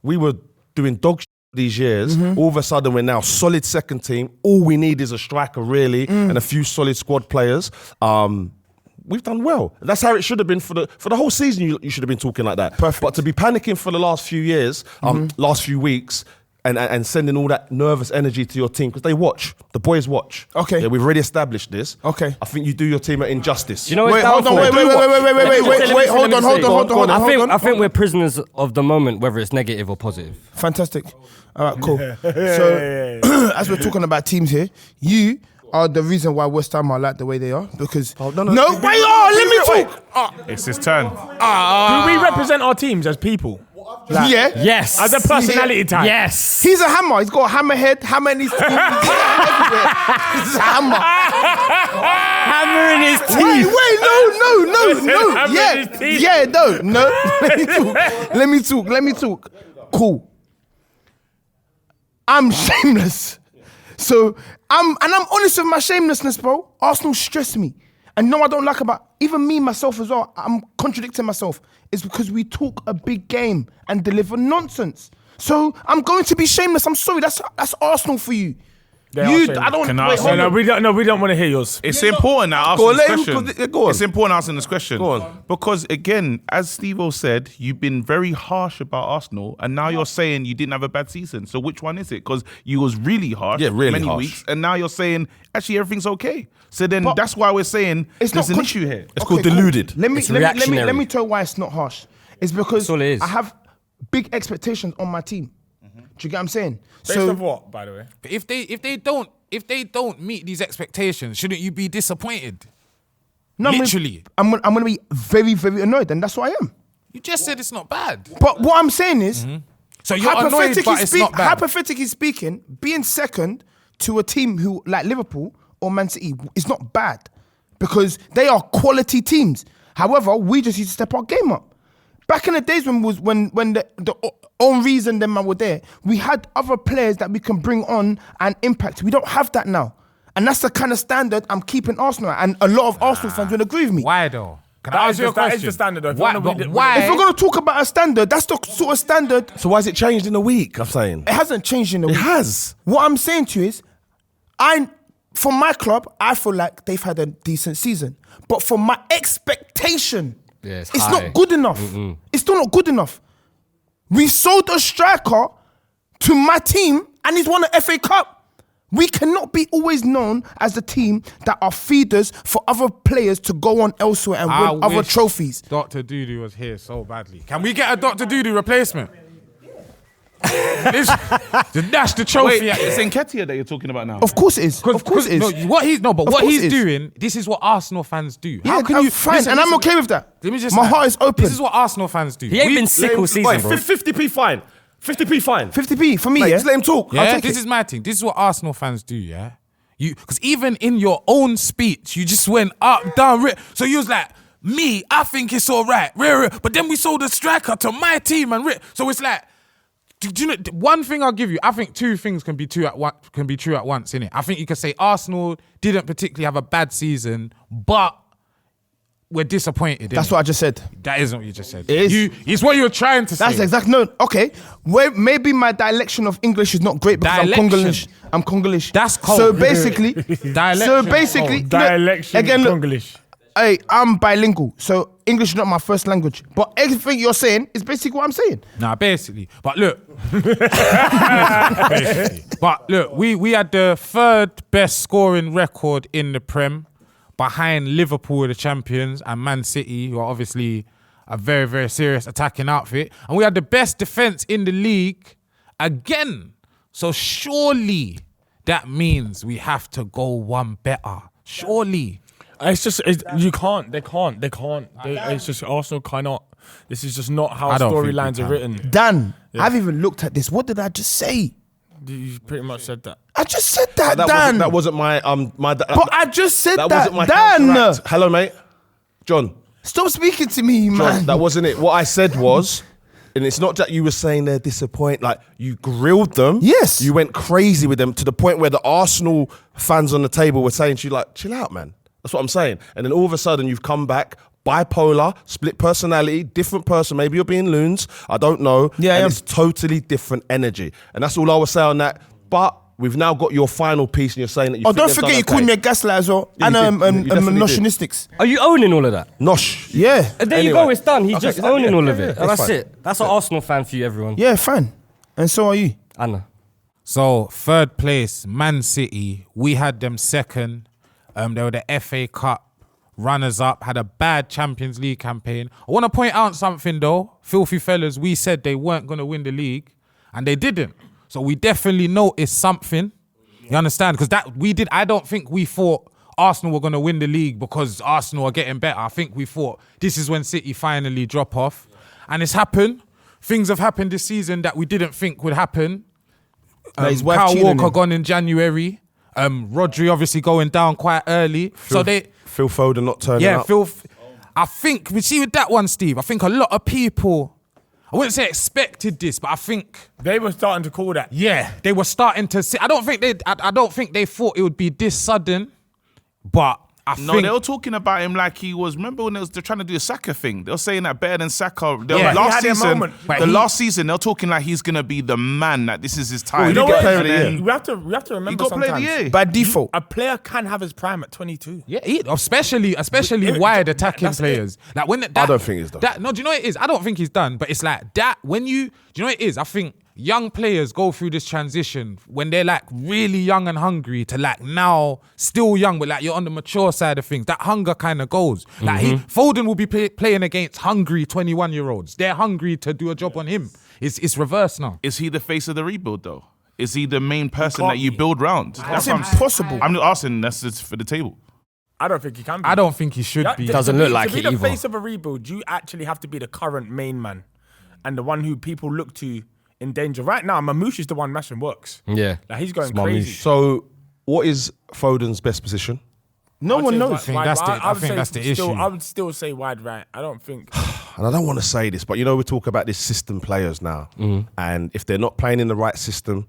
we were doing dog shit these years, all of a sudden we're now solid second team. All we need is a striker really and a few solid squad players. We've done well. That's how it should have been for the whole season. You should have been talking like that. Perfect. But to be panicking for the last few years, last few weeks, and sending all that nervous energy to your team, because the boys watch. Okay. Yeah, we've already established this. Okay. I think you do your team an injustice. You know, Wait, hold on, wait, hold on. I think we're prisoners of the moment, whether it's negative or positive. Fantastic. All right, cool. So, as we're talking about teams here, you are the reason why West Ham are like the way they are, because no. Let me talk. It's his turn. Do we represent our teams as people? Yeah. Yes. As a personality type? Yes. He's a hammer. He's got a hammer head, hammer in his teeth. He's a hammer. Hammer in his teeth. Wait, no. Hammer in his teeth. Yeah, no. Let me talk. Cool. I'm shameless. So I'm honest with my shamelessness, bro. Arsenal stress me. And no, I don't like about even me myself as well. I'm contradicting myself. It's because we talk a big game and deliver nonsense. So I'm going to be shameless. I'm sorry. That's Arsenal for you. They are shameless. I don't. Can I Wait, ask hold you- on. We don't want to hear yours. It's important that I ask Go on, this let him- question. go on. It's important asking this question. Go on. Because again, as Steve-O said, you've been very harsh about Arsenal, and now you're saying you didn't have a bad season. So which one is it? Because you was really harsh Yeah, really many harsh. weeks, and now you're saying actually everything's okay. So then that's why we're saying It's there's not an issue here. It's called cool. deluded. Let me It's reactionary. let me tell you why it's not harsh. It's because That's all it is. I have big expectations on my team. Do you get what I'm saying? Based of what, by the way? But if they don't meet these expectations, shouldn't you be disappointed? No, Literally. I'm gonna be very, very annoyed, and that's what I am. You just said it's not bad. But what I'm saying is, So you're annoyed, but it's not bad. hypothetically speaking, being second to a team who like Liverpool or Man City is not bad because they are quality teams. However, we just need to step our game up. Back in the days when the own reason them man were there, we had other players that we can bring on and impact. We don't have that now. And that's the kind of standard I'm keeping Arsenal at. And a lot of Arsenal fans will agree with me. Why though? Can I That ask is you a the- that is question? the standard, though. If Why? you wanna read it- Why? If we're going to talk about a standard, that's the sort of standard. So why has it changed in a week? I'm saying It hasn't changed in a it week. has. What I'm saying to you is, for my club, I feel like they've had a decent season. But for my expectation, Yeah, it's it's high. not good enough. It's still not good enough. We sold a striker to my team and he's won an FA Cup. We cannot be always known as the team that are feeders for other players to go on elsewhere and win other wish trophies. Dr. Doodoo was here so badly. Can we get a Dr. Doodoo replacement? To dash the trophy. Wait, at it's Nketiah that you're talking about now. Of course it is. Of course it is. No, what he's Of what course he's it is. doing. This is what Arsenal fans do. Yeah, How can I'm you fine, listen, and I'm listen. okay with that. Let me just. My heart is open. This is what Arsenal fans do. He ain't been sick all season, bro. 50p fine. 50p fine. 50p for me, Mate, yeah? just let him talk. Yeah, I'll take this it. is my thing. This is what Arsenal fans do. Yeah, because even in your own speech, you just went up, down, so you was like, me, I think it's all right, but then we sold a striker to my team, and so it's like. Do you know one thing I'll give you? I think two things can be true at once, innit? I think you could say Arsenal didn't particularly have a bad season, but we're disappointed. That's what I just said. That isn't what you just said. It is. It's what you're trying to say. That's exactly no. Okay, maybe my dialect of English is not great because I'm Congolish. That's cold. So basically, Dialection again, look, Congolish. hey, I'm bilingual, so English is not my first language. But everything you're saying is basically what I'm saying. Nah, basically. But look. But look, we had the third best scoring record in the Prem behind Liverpool, the champions, and Man City, who are obviously a very, very serious attacking outfit. And we had the best defence in the league again. So surely that means we have to go one better. Surely. It's just you can't. They can't. It's just Arsenal cannot. This is just not how storylines are written. Dan, I've even looked at this. What did I just say? You pretty much said that. I just said that, That Dan. wasn't my But I just said that, wasn't my Dan. counteract. Hello, mate. John. Stop speaking to me, John, man. that wasn't it. What I said was, and it's not that you were saying they're disappointed. Like, you grilled them. Yes. You went crazy with them to the point where the Arsenal fans on the table were saying to you, like, chill out, man. That's what I'm saying. And then all of a sudden you've come back, bipolar, split personality, different person. Maybe you're being loons. I don't know. Yeah, and I am. it's totally different energy. And that's all I was saying on that. But we've now got your final piece and you're saying that you Oh, think don't they've forget done you called okay. me a gaslight as well. Yeah, And you definitely did. notionistics. Are you owning all of that? Nosh. Yeah. And there you Anyway. go, it's done. He's Okay, just exactly. owning all Yeah, of it. yeah, That's fine. it. That's an Arsenal fan for you, everyone. Yeah, fine. And so are you. Anna. So third place, Man City. We had them second. They were the FA Cup runners-up, had a bad Champions League campaign. I want to point out something though. Filthy fellas, we said they weren't going to win the league, and they didn't. So we definitely noticed something. You understand? Because I don't think we thought Arsenal were going to win the league because Arsenal are getting better. I think we thought this is when City finally drop off. And it's happened. Things have happened this season that we didn't think would happen. His wife Kyle cheating on Walker him. gone in January. Rodri obviously going down quite early. So they... Phil Foden not turning Yeah, up. I think, we see with that one, Steve, I think a lot of people, I wouldn't say expected this, but I think, They were starting to call that. yeah, they were starting to see. I don't think they thought it would be this sudden, but I No, think they were talking about him like he was. Remember when they're trying to do a Saka thing? They were saying that better than Saka. Yeah. Last He had a season, moment. But last season, they're talking like he's gonna be the man. That this is his time. he did get player of the And then year. We have to remember He got player of sometimes. the year. By default. A player can have his prime at 22. yeah, especially wide attacking That's it. players. Like when I don't think he's done. No, do you know what it is? I don't think he's done, but it's like that when do you know what it is? I think young players go through this transition when they're like really young and hungry to like now still young, but like you're on the mature side of things. That hunger kind of goes. Like Foden will be playing against hungry 21-year-olds. They're hungry to do a job on him. It's reverse now. Is he the face of the rebuild though? Is he the main person can't that you be. build round? That's what I'm- impossible. I'm just asking. That's just for the table. I don't think he can be. I don't think he should be. Doesn't look like to be it the either. face of a rebuild, you actually have to be the current main man and the one who people look to in danger. Right now, Mamouche is the one mashing works. Yeah. Like he's going It's crazy. Mamouche. So, what is Foden's best position? No one knows. I think that's the issue. I would still say wide right. I don't think. And I don't want to say this, but you know, we talk about these system players now. And if they're not playing in the right system,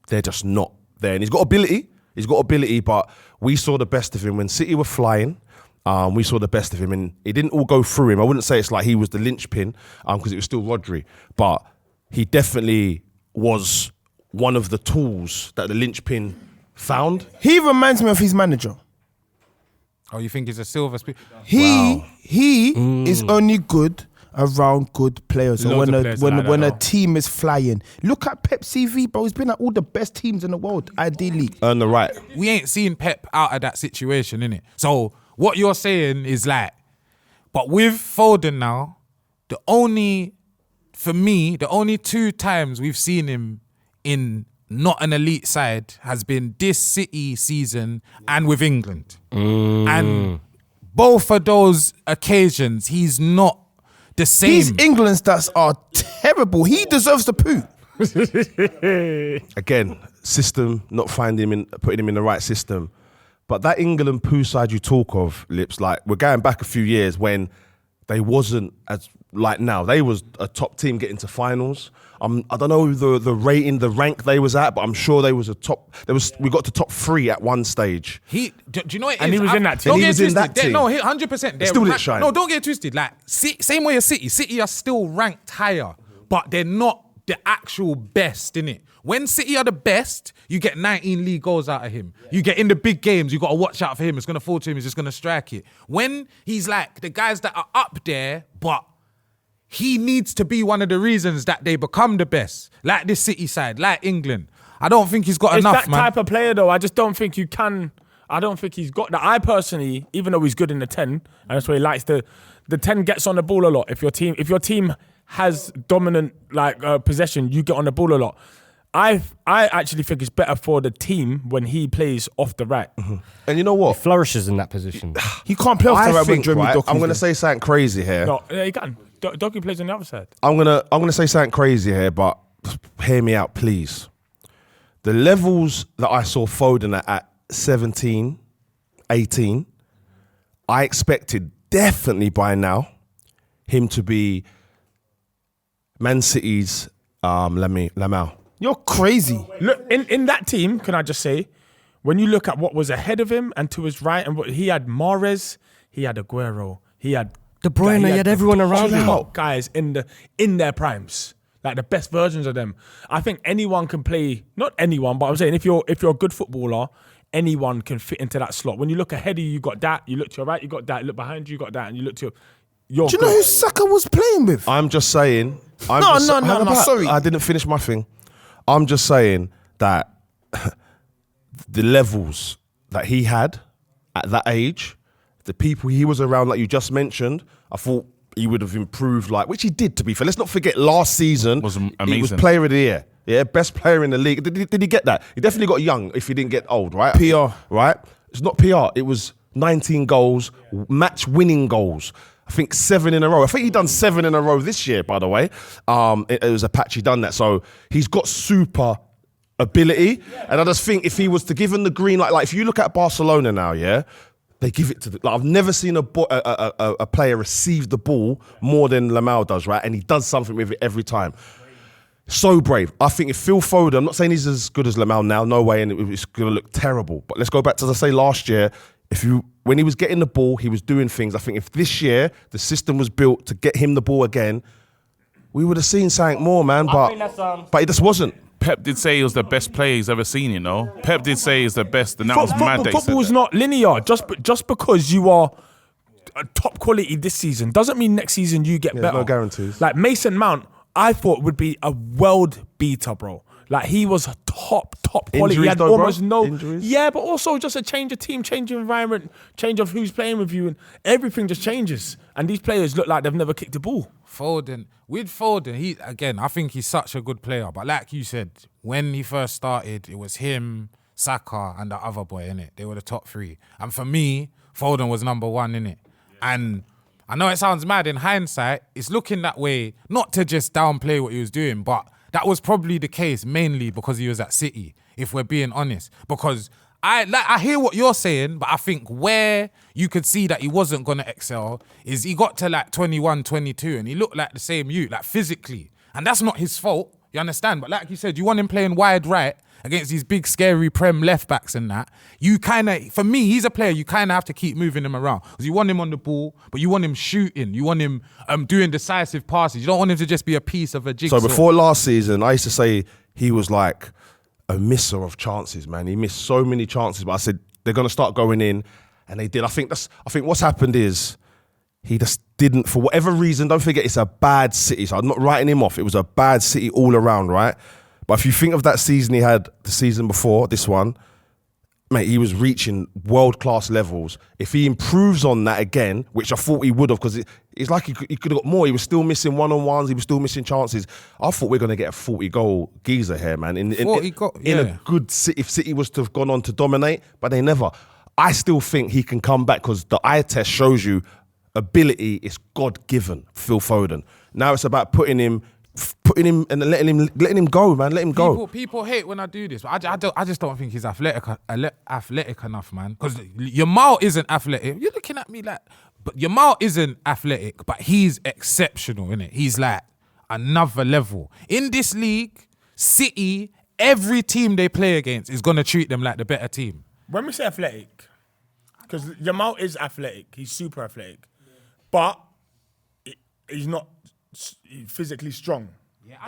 they're just not there. And he's got ability, but we saw the best of him when City were flying. We saw the best of him, and it didn't all go through him. I wouldn't say it's like he was the linchpin, because it was still Rodri, but he definitely was one of the tools that the linchpin found. He reminds me of his manager. Oh, you think he's a silver spoon? He is only good around good players. So Loads when of a players when like that, when a though. team is flying, look at Pep CV, bro. He's been at all the best teams in the world. Ideally, Earn the right. We ain't seen Pep out of that situation, innit? So what you're saying is like, but with Foden now, the only two times we've seen him in not an elite side has been this City season and with England. And both of those occasions, he's not the same. these England stats are terrible. He deserves the poo. Again, system, not putting him in the right system. But that England poo side you talk of, Lips, like we're going back a few years when they wasn't as like now. They was a top team getting to finals. I don't know the rating, the rank they was at, but I'm sure they was a top. We got to top 3 at one stage. Do you know what it is? And he was in that team. Don't He get was it in twisted. that team. No, 100%. Still didn't shine. No, don't get it twisted. Like, same way as City. City are still ranked higher, but they're not the actual best, innit? When City are the best, you get 19 league goals out of him. You get in the big games, you got to watch out for him. It's going to fall to him, he's just going to strike it. When he's like the guys that are up there, but he needs to be one of the reasons that they become the best. Like this City side, like England. I don't think he's got It's enough, that man. type of player, though. I just don't think you can. I don't think he's got that. I personally, even though he's good in the 10, and that's where he likes the 10 gets on the ball a lot. If your team has dominant possession, you get on the ball a lot. I actually think it's better for the team when he plays off the right. Mm-hmm. And you know what? Flourishes in that position. He can't play off the I right when think, Jeremy right, Doku's I'm going to there. say something crazy here. No, yeah, he can. Doku plays on the other side. I'm gonna say something crazy here, but hear me out, please. The levels that I saw Foden at 17, 18, I expected definitely by now him to be Man City's Lamau. You're crazy. Look, in that team, can I just say, when you look at what was ahead of him and to his right, and what he had Mahrez, he had Aguero, he had De Bruyne, he had everyone around him. top guys in their primes, like the best versions of them. I think anyone can play. Not anyone, but I'm saying if you're a good footballer, anyone can fit into that slot. When you look ahead of you, you got that. You look to your right, you got that. You look behind you, you got that, and you look to your. Do you know who Saka was playing with? I'm just saying. No, sorry. I didn't finish my thing. I'm just saying that the levels that he had at that age, the people he was around, like you just mentioned, I thought he would have improved, which he did, to be fair. Let's not forget last season, Was he amazing. was player of the year. Yeah, best player in the league. Did he get that? He definitely got young if he didn't get old, right? PR. Right? It's not PR. It was 19 goals, match-winning goals. I think 7 in a row. I think he done 7 in a row this year, by the way. It was a patch he done that. So he's got super ability. And I just think if he was to give him the green light, like if you look at Barcelona now, yeah, they give it to I've never seen a player receive the ball more than Lamau does, right? And he does something with it every time. So brave. I think if Phil Foden, I'm not saying he's as good as Lamau now, no way, and it's going to look terrible. But let's go back to, as I say, last year, when he was getting the ball, he was doing things. I think if this year the system was built to get him the ball again, we would have seen something more, man. But it just wasn't. Pep did say he was the best player he's ever seen, you know? Pep did say he's the best, and that was mad that he said Football's that. not linear. Just because you are top quality this season doesn't mean next season you get better. No guarantees. Like Mason Mount, I thought would be a world beater, bro. Like he was top quality. Injuries He had though, bro? almost no Injuries? Yeah, but also just a change of team, change of environment, change of who's playing with you, and everything just changes. And these players look like they've never kicked a ball. With Foden, I think he's such a good player. But like you said, when he first started, it was him, Saka, and the other boy, innit? They were the top 3. And for me, Foden was number 1, innit? And I know it sounds mad in hindsight, it's looking that way, not to just downplay what he was doing, but that was probably the case mainly because he was at City, if we're being honest. Because I hear what you're saying, but I think where you could see that he wasn't going to excel is he got to 21, 22 and he looked like the same youth, physically. And that's not his fault, you understand? But like you said, you want him playing wide right against these big, scary Prem left backs and that. You kind of, for me, he's a player you kind of have to keep moving him around. Because you want him on the ball, but you want him shooting. You want him doing decisive passes. You don't want him to just be a piece of a jigsaw. So before last season, I used to say he was like a misser of chances, man. He missed so many chances, but I said they're going to start going in, and they did. I think what's happened is he just didn't, for whatever reason. Don't forget, it's a bad City. So I'm not writing him off. It was a bad City all around, right? But if you think of that season he had the season before, this one, mate, he was reaching world-class levels. If he improves on that again, which I thought he would have, because it's like he could have got more. He was still missing one-on-ones. He was still missing chances. I thought we're going to get a 40-goal geezer here, man. In a good City, if City was to have gone on to dominate, but they never. I still think he can come back because the eye test shows you ability is God-given, Phil Foden. Now it's about putting him and letting him go, man. Let him go. People hate when I do this, but I just don't think he's athletic enough, man. Because your Mal isn't athletic. You're looking at me like But Yamal isn't athletic, but he's exceptional, innit? He's like another level. In this league, City, every team they play against is going to treat them like the better team. When we say athletic, because Yamal is athletic, he's super athletic, but he's not physically strong.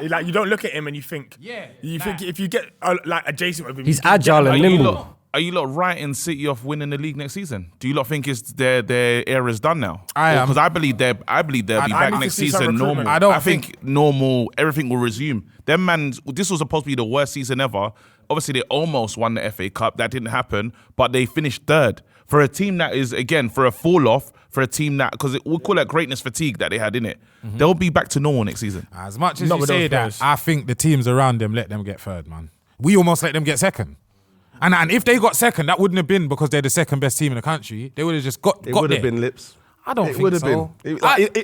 Like you don't look at him and you think, think if you get like adjacent with him, He's agile and nimble. Are you lot writing City off winning the league next season? Do you lot think it's their era is done now? I am, because I believe they'll be back next season normal. I think normal, everything will resume. Them man, this was supposed to be the worst season ever. Obviously, they almost won the FA Cup. That didn't happen, but they finished third. For a team that is, again, for a fall-off, for a team that, because we'll call that greatness fatigue that they had in it, they'll be back to normal next season. As much as you say that, I think the teams around them let them get third, man. We almost let them get second. And if they got second, that wouldn't have been because they're the second best team in the country. They would have just got It would have been Lips. I don't think so.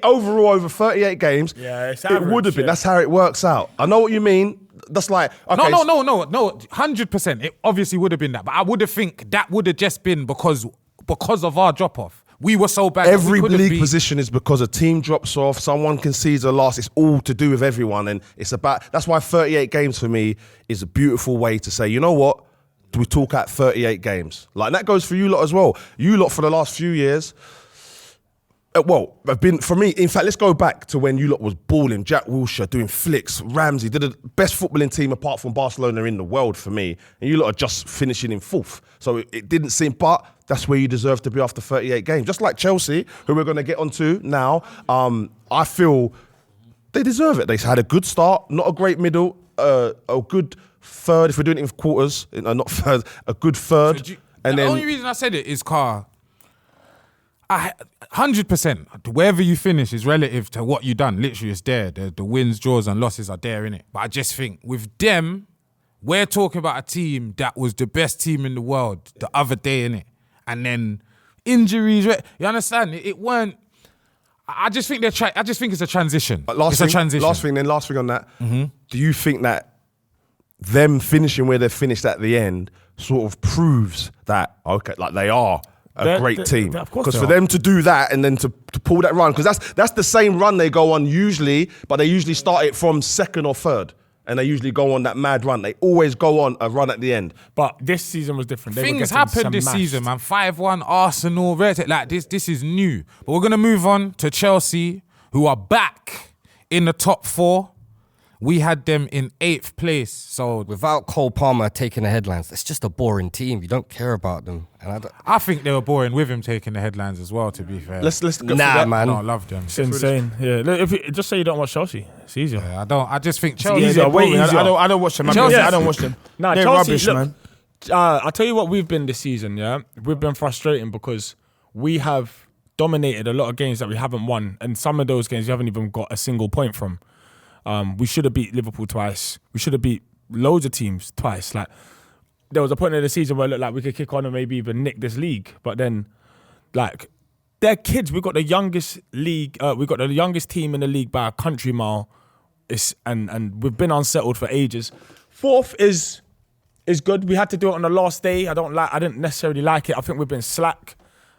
Overall, over 38 games, it's it would have been. That's how it works out. I know what you mean. That's like, okay. No, 100%. It obviously would have been that. But I would have think that would have just been because of our drop-off. We were so bad. Every league position is because a team drops off, someone concedes a loss. It's all to do with everyone. And it's about, that's why 38 games for me is a beautiful way to say, you know what? We talk at 38 games. Like, and that goes for you lot as well. You lot for the last few years, have been, for me, in fact, let's go back to when you lot was balling, Jack Wilshere doing flicks, Ramsey, did the best footballing team apart from Barcelona in the world for me, and you lot are just finishing in fourth. So it didn't seem, but that's where you deserve to be after 38 games. Just like Chelsea, who we're going to get onto now, I feel they deserve it. They had a good start, not a great middle, a good third, if we're doing it in quarters, not third, a good third. The only reason I said it is 100%, wherever you finish is relative to what you've done. Literally, it's there. The wins, draws, and losses are there, innit? But I just think with them, we're talking about a team that was the best team in the world the other day, innit? And then injuries, you understand? It weren't. I just think it's a transition. It's a transition. Last thing on that. Do you think that them finishing where they finished at the end sort of proves that, okay, like they are a great team? Because for them to do that and then to pull that run, because that's the same run they go on usually, but they usually start it from second or third. And they usually go on that mad run. They always go on a run at the end. But this season was different. Things happened this season, man. 5-1, Arsenal, like this is new. But we're going to move on to Chelsea, who are back in the top 4. We had them in 8th place. So without Cole Palmer taking the headlines, it's just a boring team. You don't care about them. And I think they were boring with him taking the headlines as well, to be fair. Let's go man. No, I love them. It's insane. Yeah. Look, just say you don't watch Chelsea. It's easier. Yeah, I just think Chelsea. It's easier, way easier. I don't watch them. I don't watch them. Nah, they're Chelsea, rubbish, look, man. I'll tell you what we've been this season, yeah? We've been frustrating because we have dominated a lot of games that we haven't won. And some of those games you haven't even got a single point from. We should have beat Liverpool twice. We should have beat loads of teams twice. Like, there was a point in the season where it looked like we could kick on and maybe even nick this league. But then, like, they're kids. We've got the youngest league. We've got the youngest team in the league by a country mile. And we've been unsettled for ages. 4th is good. We had to do it on the last day. I didn't necessarily like it. I think we've been slack.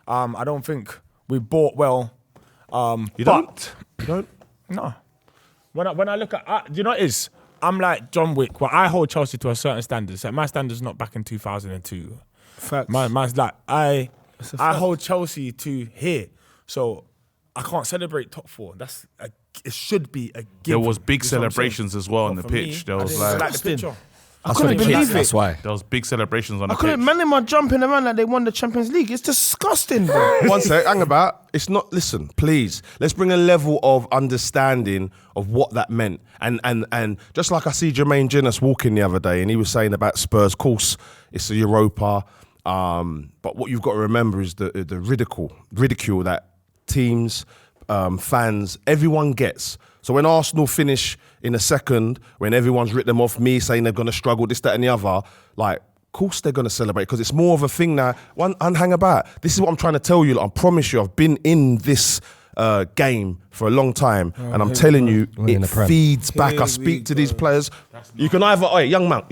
I don't think we bought well. You don't? No. When I look at, do you know what it is? I'm like John Wick, where I hold Chelsea to a certain standard. So my standard's not back in 2002. Facts. Mine's like, I hold Chelsea to here. So I can't celebrate top 4. It should be a given. There was big celebrations as well on the pitch. There was like the picture. I couldn't believe it. That's why. There was big celebrations on the I couldn't. pitch. Man, them are jumping around like they won the Champions League. It's disgusting, bro. One sec, hang about. It's not, listen, please. Let's bring a level of understanding of what that meant. And just like I see Jermaine Jenas walking the other day and he was saying about Spurs, of course, it's a Europa. But what you've got to remember is the ridicule that teams, fans, everyone gets. So when Arsenal finish in a second, when everyone's written them off, me saying they're going to struggle, this, that and the other, like, of course they're going to celebrate because it's more of a thing now. And hang about. This is what I'm trying to tell you. I promise you, I've been in this game for a long time and I'm telling you, it feeds back. I speak to these players. You can either, young buck,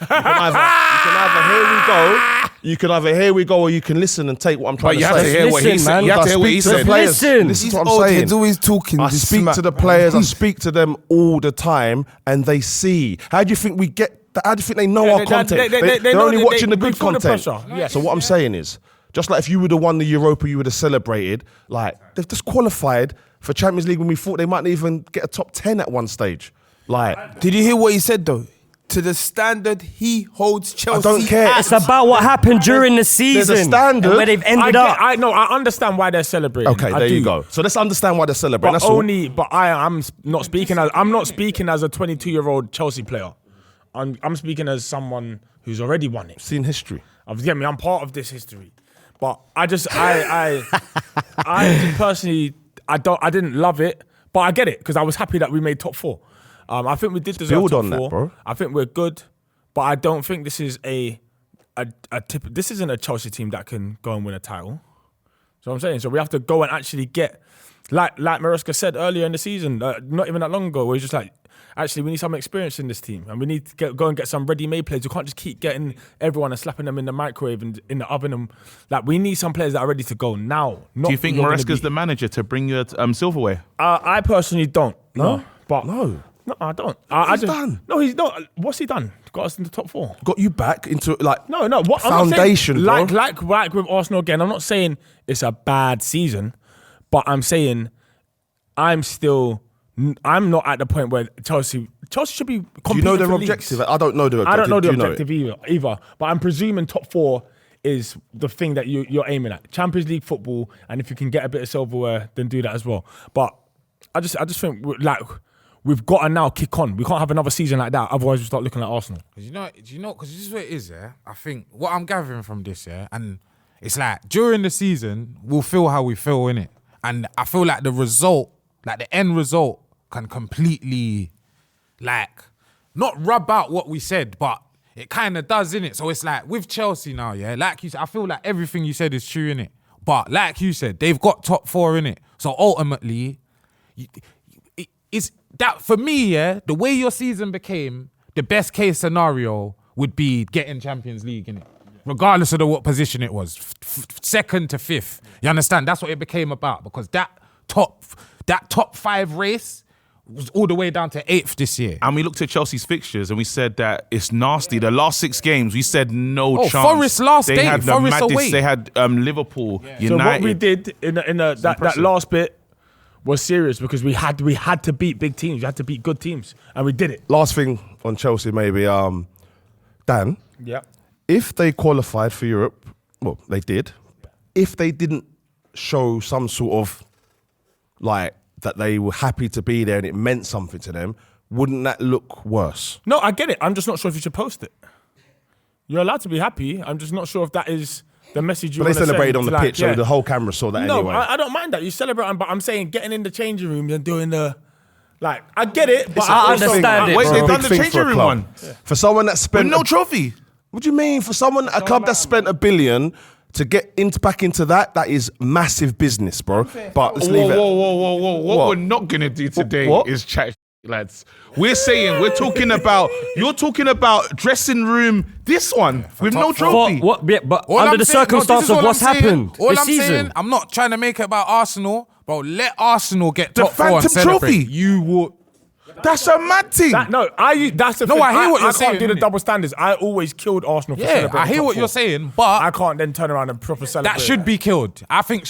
you can either, here we go. You can either here we go or you can listen and take what I'm trying But you to have say. to hear what he Listen, said. man. You have to hear what he Speak to the said. players. Listen. This is These what I'm old saying. heads always talking. I this speak smack. to the players. I speak to them all the time, and they see. How do you think we get? How do you think they know our content? They're only watching the good feel the content. pressure. Yes. So what I'm saying is, just like if you would have won the Europa, you would have celebrated. Like they've just qualified for Champions League when we thought they might not even get a top 10 at one stage. Like, Did you hear what he said though? To the standard he holds Chelsea. I don't care. at. It's about what happened during the season. standard. And where they've ended up. I understand why they're celebrating. okay, I there do. you go. So let's understand why they're celebrating. But That's all. I'm not speaking as a 22-year-old Chelsea player. I'm speaking as someone who's already won it. Seen history. Get me? I'm part of this history. But I just personally I didn't love it, but I get it because I was happy that we made top 4. I think we did deserve build top on that, 4. bro. I think we're good, but I don't think this is a tip. This isn't a Chelsea team that can go and win a title. So I'm saying, so we have to go and actually get, like Maresca said earlier in the season, not even that long ago, where he's just like, actually, we need some experience in this team, and we need to go and get some ready-made players. We can't just keep getting everyone and slapping them in the microwave and in the oven. And like, we need some players that are ready to go now. Do you think Maresca's the manager to bring you silverware? I personally don't. No? But No. No, I don't. He's done. No, he's not. What's he done? Got us in the top 4. Got you back into like No. What foundation, I'm bro. not saying, like with Arsenal again. I'm not saying it's a bad season, but I'm saying I'm not at the point where Chelsea should be. Do you know their objective? I don't know their objective. I don't know the Do you objective either. But I'm presuming top 4 is the thing that you're aiming at. Champions League football, and if you can get a bit of silverware, then do that as well. But I just think we've got to now kick on. We can't have another season like that. Otherwise, we start looking like Arsenal. Do you know? Because this is what it is. Yeah, I think what I'm gathering from this, and it's like during the season we'll feel how we feel in it, and I feel like the result, like the end result, can completely, like, not rub out what we said, but it kind of does, innit? So it's like with Chelsea now, yeah. Like you said, I feel like everything you said is true, innit? But like you said, they've got top 4 in it. So ultimately, it's that for me, yeah. The way your season became, the best case scenario would be getting Champions League in it, regardless of what position it was, second to 5th. You understand? That's what it became about, because that top 5 race was all the way down to 8th this year. And we looked at Chelsea's fixtures and we said that it's nasty. The last 6 games, we said no chance. Forest last they day, had the Forest maddest, away. They had Liverpool, United. So what we did in that last bit was serious, because we had to beat big teams. We had to beat good teams, and we did it. Last thing on Chelsea, maybe, Dan. Yeah. If they qualified for Europe, well, they did. If they didn't show some sort of like that they were happy to be there and it meant something to them, wouldn't that look worse? No, I get it. I'm just not sure if you should post it. You're allowed to be happy. I'm just not sure if that is the message you But they want to celebrated on send the to, pitch, so the whole camera saw that No, anyway. I don't mind that. You celebrate, but I'm saying getting in the changing room and doing the, like, I get it, but I also- understand it, Wait, bro. they've Big done the thing changing for a room club. one For someone that spent with no trophy. What do you mean? For someone, a club that spent $1 billion to get back into that is massive business, bro. But let's leave it. Whoa. What we're not gonna do today What? is chat, lads. We're talking about, you're talking about dressing room, this one, with no trophy. But All under I'm the saying- no, this circumstance is of all what's I'm saying. happened All this I'm season. saying, I'm not trying to make it about Arsenal, bro. Let Arsenal get The top 4 and Phantom celebrate. Trophy. You would. That's a mad thing. That's the No, thing. I hear what you're I saying, can't do the innit? double standards. I always killed Arsenal for Yeah, celebrating I hear top what 4. you're saying, but I can't then turn around and proper celebrate. that should be killed. I think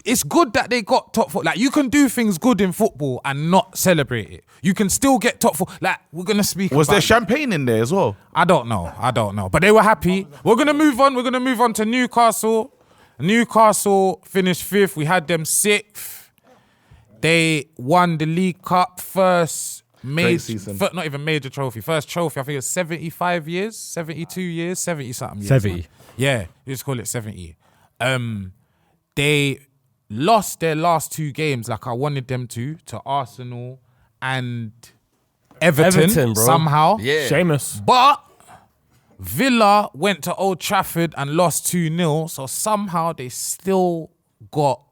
it's good that they got top 4. Like, you can do things good in football and not celebrate it. You can still get top 4. Like, we're gonna speak. Was about there champagne in there as well? I don't know. But they were happy. We're gonna move on. We're gonna move on to Newcastle. Newcastle finished 5th. We had them 6th. They won the League Cup first. season. Not even major trophy. First trophy, I think it was 75 years, 72 years, 70 something years. 70. Man. Yeah, you just call it 70. They lost their last 2 games like I wanted them to Arsenal and Everton bro. somehow. Yeah. Seamus. But Villa went to Old Trafford and lost 2-0, so somehow they still got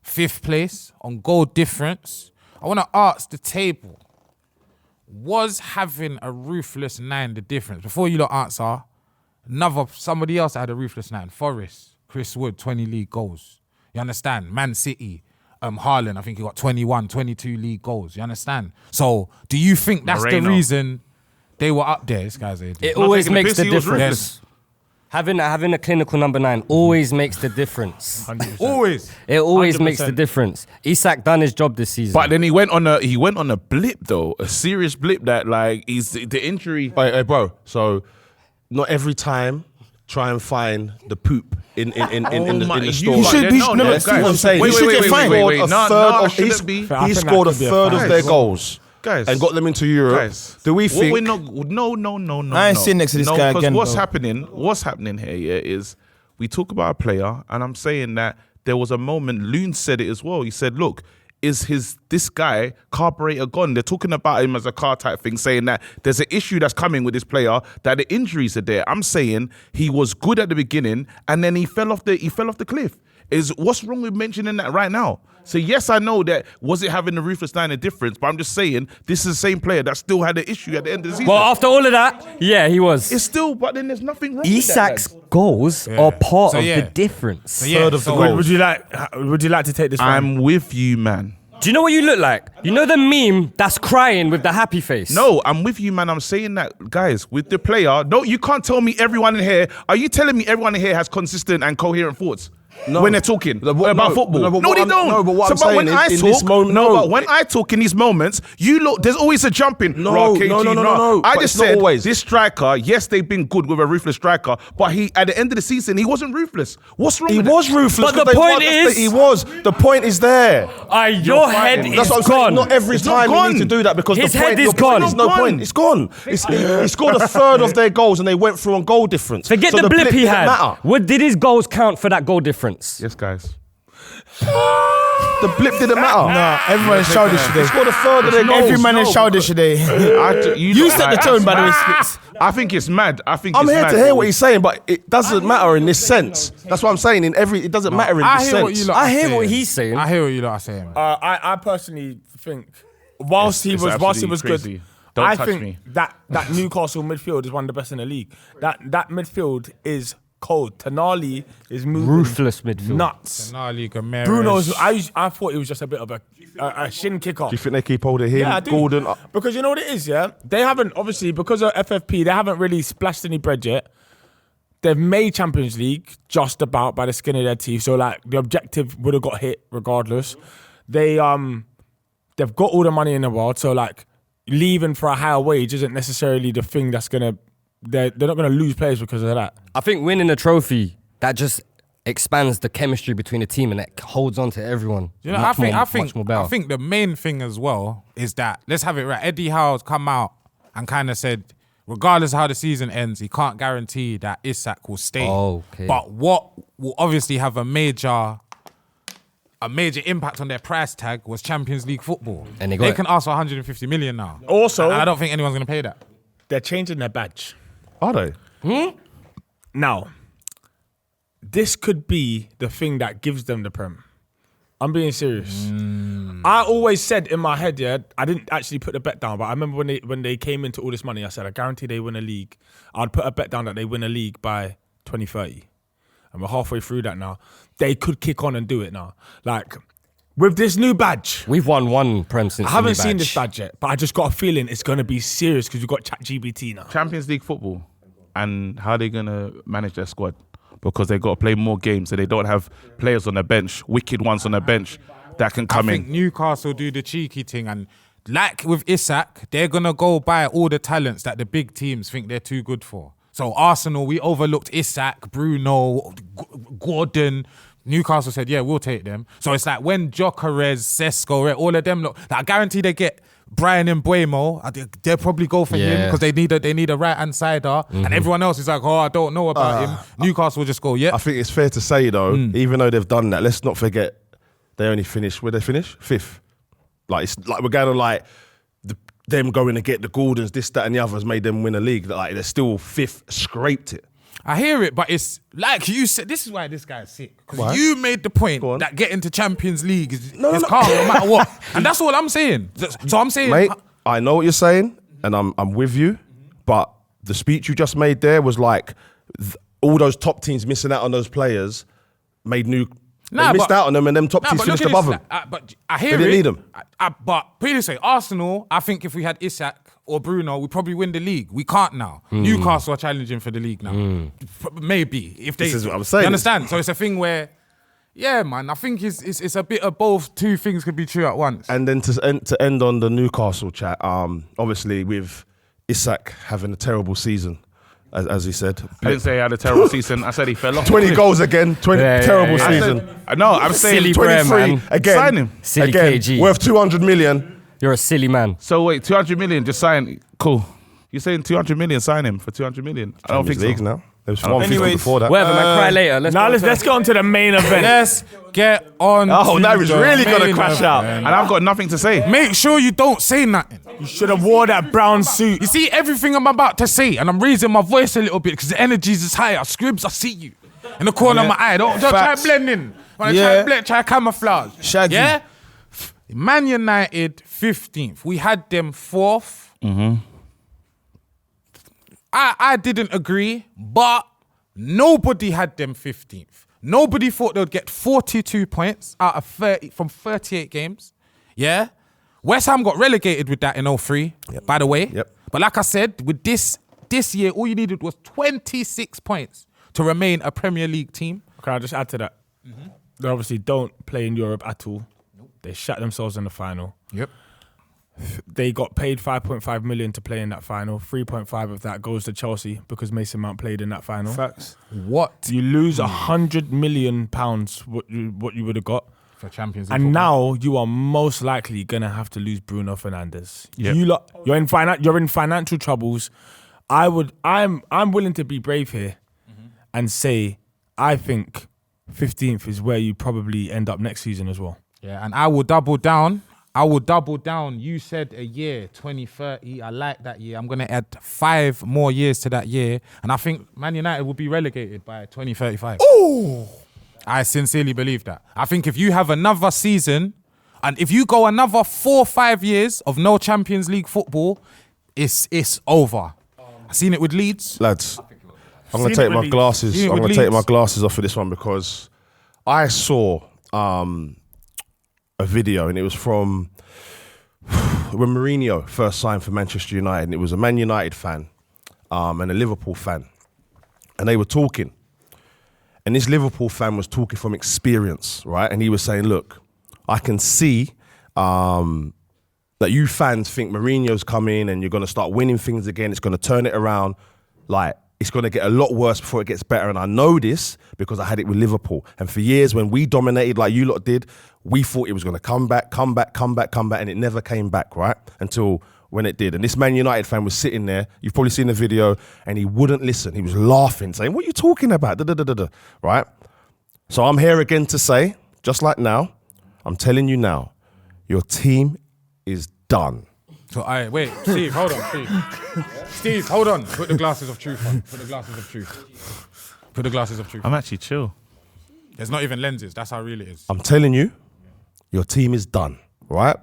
5th place on goal difference. I want to ask the table, was having a ruthless 9 the difference? Before you lot answer, somebody else that had a ruthless night. Forest, Chris Wood, 20 league goals. You understand? Man City, Haaland, I think he got 21, 22 league goals. You understand? So do you think that's Moreno. the reason they were up there? This guy's AD. It always taking the makes piss, the he was difference. ruthless. Having a clinical number 9 always makes the difference. 100%. Always. It always makes the 100%. difference. Isak done his job this season. But then he went on a blip though, a serious blip that like he's the injury. Hey, bro. So not every time try and find the poop in the store. You should be. No, No, guys. see what I'm saying. Wait, You should wait, get wait, fined. wait, wait. No, He shouldn't be. I think scored a that could be a third fine. of their goals. Guys, and got them into Europe. Guys, Do we what think? we're not, no. I ain't sitting next to this guy because again, what's bro. happening here, yeah, is we talk about a player, and I'm saying that there was a moment. Loon said it as well. He said, "Look, is this guy carburetor gone?" They're talking about him as a car type thing, saying that there's an issue that's coming with this player, that the injuries are there. I'm saying he was good at the beginning, and then he fell off the cliff. What's wrong with mentioning that right now? So yes, I know that was it having the ruthless line a difference, but I'm just saying this is the same player that still had an issue at the end of the season. well, after all of that, yeah, he was. It's still, but then there's nothing wrong Isak's with that. goals are part So, of yeah. the difference. So, yeah, Third of the so- goals. Would you like to take this one? I'm with you, man. Do you know what you look like? You know the meme that's crying with the happy face? No, I'm with you, man. I'm saying that, guys, with the player. No, you can't tell me everyone in here. Are you telling me everyone in here has consistent and coherent thoughts? No. When they're talking No, about football, no, but no, what they I'm- don't. no, but what I'm saying when is, I in talk, this moment, no, no. but when I talk in these moments, you look. There's always a jumping. No, Raw, KG, no. I But just it's not said always. this striker. Yes, they've been good with a ruthless striker, but he at the end of the season he wasn't ruthless. What's wrong? He with was ruthless. But the 'cause they point won. is- he was. The point is there. Your head That's is what I'm saying. gone. Not every It's not time you gone. need to do that because His the head point, is your point gone. is no It's point. gone. It's gone. He scored a third of their goals and they went through on goal difference. Forget So the blip he didn't had. matter. What did his goals count for that goal difference? Yes, guys. The blip didn't matter. Nah, everyone is childish He today. scored a third of their goals. Every man is childish today. You set the tone, by the way, Skits. I think it's mad. I'm it's here mad. to hear what he's saying, but it doesn't matter in this sense. That's what I'm saying. It doesn't matter in I this hear what you sense. lot I are hear saying. what he's saying. I hear what you lot are saying. Man. I personally think whilst he It's was absolutely good, crazy. Don't I touch think me. that Newcastle midfield is one of the best in the league. That midfield is cold. Tonali is moving Ruthless midfield. nuts. Tonali, Gomes. Bruno's. I thought it was just a bit of a shin kicker. Do you think they keep hold of him, Yeah, I do. Gordon? Because you know what it is, yeah? They haven't, obviously, because of FFP, they haven't really splashed any bread yet. They've made Champions League just about by the skin of their teeth. So, like, the objective would have got hit regardless. They've got all the money in the world. So, like, leaving for a higher wage isn't necessarily the thing that's going to... They're not going to lose players because of that. I think winning a trophy, that just expands the chemistry between the team and it holds on to everyone. You know, much more I better. think the main thing as well is that, let's have it right, Eddie Howe's come out and kind of said, regardless of how the season ends, he can't guarantee that Isak will stay. Okay. But what will obviously have a major impact on their price tag was Champions League football. And they got they it. can ask for 150 million now. Also- And I don't think anyone's going to pay that. They're changing their badge. Are they? Now, this could be the thing that gives them the Prem. I'm being serious. I always said in my head, yeah, I didn't actually put the bet down, but I remember when they came into all this money, I said, I guarantee they win a league. I'd put a bet down that they win a league by 2030. And we're halfway through that now. They could kick on and do it now. Like, with this new badge, We've won one Prem since I haven't the new seen this badge yet, but I just got a feeling it's going to be serious because you've got ChatGPT now. Champions League football and how they're going to manage their squad because they've got to play more games so they don't have players on the bench, wicked ones on the bench that can come I think in. Newcastle do the cheeky thing, and like with Isak, they're gonna go buy all the talents that the big teams think they're too good for. So Arsenal, we overlooked Isak, Bruno, Gordon. Newcastle said, yeah, we'll take them. So it's like when Gyökeres, Sesko, all of them look, like, I guarantee they get Brian and Buemo. They'll probably go for him Yeah. because they need a right hand sider, and everyone else is like, oh, I don't know about him. Newcastle will just go, yeah. I think it's fair to say though, even though they've done that, let's not forget they only finished. Where they finish? 5th. Like it's like we're going to like them going to get the Gordons, this, that, and the others made them win a league. Like they're still 5th, scraped it. I hear it, but it's like you said. This is why this guy's sick. Why? Because you made the point Go on. that getting to Champions League is No. calm no matter what, and that's all I'm saying. So I'm saying, Mate, I know what you're saying, and I'm with you, but the speech you just made there was like all those top teams missing out on those players made new. Nah, they missed but- out on them, and them top teams but look finished at above this, them. but I hear They didn't it. need them. But put it this way, Arsenal, I think if we had Isak or Bruno, we'd probably win the league. We can't now. Newcastle are challenging for the league now. Maybe. If they, This is what I'm saying. You understand? So it's a thing where, yeah, man, I think it's a bit of both. Two things could be true at once. And then to end on the Newcastle chat, obviously with Isak having a terrible season, as he said. I didn't say he had a terrible season. I said he fell off. 20 goals again, terrible I season. said, no, I'm saying Silly 23 man. again. Sign him. Silly again, KG. worth 200 million. You're a silly man. So wait, 200 million, just sign. Cool. You're saying 200 million, sign him for 200 million? I don't think so. Leagues now. There was 150 Anyways, before that. Whatever, man. Cry later. Let's get on to the main event. Let's get on. Oh, now he's the really gonna main crash event. out. And I've got nothing to say. Make sure you don't say nothing. You should have wore that brown suit. You see everything I'm about to say, and I'm raising my voice a little bit because the energy's is higher. Scribs, I see you in the corner of my eye. Don't try Facts. blend in. When Yeah. I try blend, try camouflage. Shaggy. Yeah. Man United 15th. We had them 4th. I didn't agree, but nobody had them 15th. Nobody thought they'd get 42 points out of 30 from 38 games. Yeah. West Ham got relegated with that in 03, by the way. Yep. But like I said, with this year, all you needed was 26 points to remain a Premier League team. Can I just add to that? They obviously don't play in Europe at all. They shut themselves in the final. Yep. They got paid 5.5 million to play in that final. 3.5 of that goes to Chelsea because Mason Mount played in that final. Facts. What? You lose £100 million what you would have got. For Champions League And football. now you are most likely gonna have to lose Bruno Fernandes. Yep. You're in financial troubles. I'm willing to be brave here and say I think 15th is where you probably end up next season as well. Yeah, and I will double down. You said a year, 2030. I like that year. I'm going to add 5 more years to that year. And I think Man United will be relegated by 2035. Ooh! I sincerely believe that. I think if you have another season, and if you go another 4 or 5 years of no Champions League football, it's over. I've seen it with Leeds. Lads, I'm going to Seen it take my with glasses. Seen it I'm with going to take Leeds. my glasses off for this one because I saw a video and it was from when Mourinho first signed for Manchester United, and it was a Man United fan and a Liverpool fan, and they were talking, and this Liverpool fan was talking from experience, right? And he was saying, look, I can see that you fans think Mourinho's coming and you're going to start winning things again. It's going to turn it around. Like, it's going to get a lot worse before it gets better. And I know this because I had it with Liverpool. And for years when we dominated like you lot did, we thought it was going to come back. And it never came back, right? Until when it did. And this Man United fan was sitting there. You've probably seen the video. And he wouldn't listen. He was laughing, saying, what are you talking about? Right? So I'm here again to say, just like now, I'm telling you now, your team is done. So, wait, Steve, hold on, Steve. Steve, hold on. Put the glasses of truth on. Put the glasses of truth. I'm actually chill. There's not even lenses. That's how real it is. I'm telling you, your team is done, right?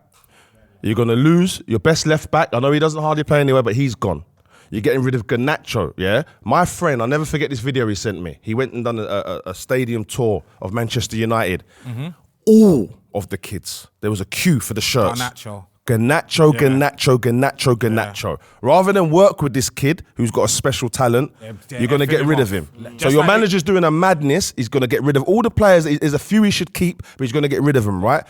You're going to lose your best left back. I know he doesn't hardly play anywhere, but he's gone. You're getting rid of Garnacho, yeah? My friend, I'll never forget this video he sent me. He went and done a stadium tour of Manchester United. All of the kids, there was a queue for the shirts. Garnacho. Rather than work with this kid who's got a special talent, you're going to get rid of him. So your manager's doing a madness. He's going to get rid of all the players. There's a few he should keep, but he's going to get rid of them, right?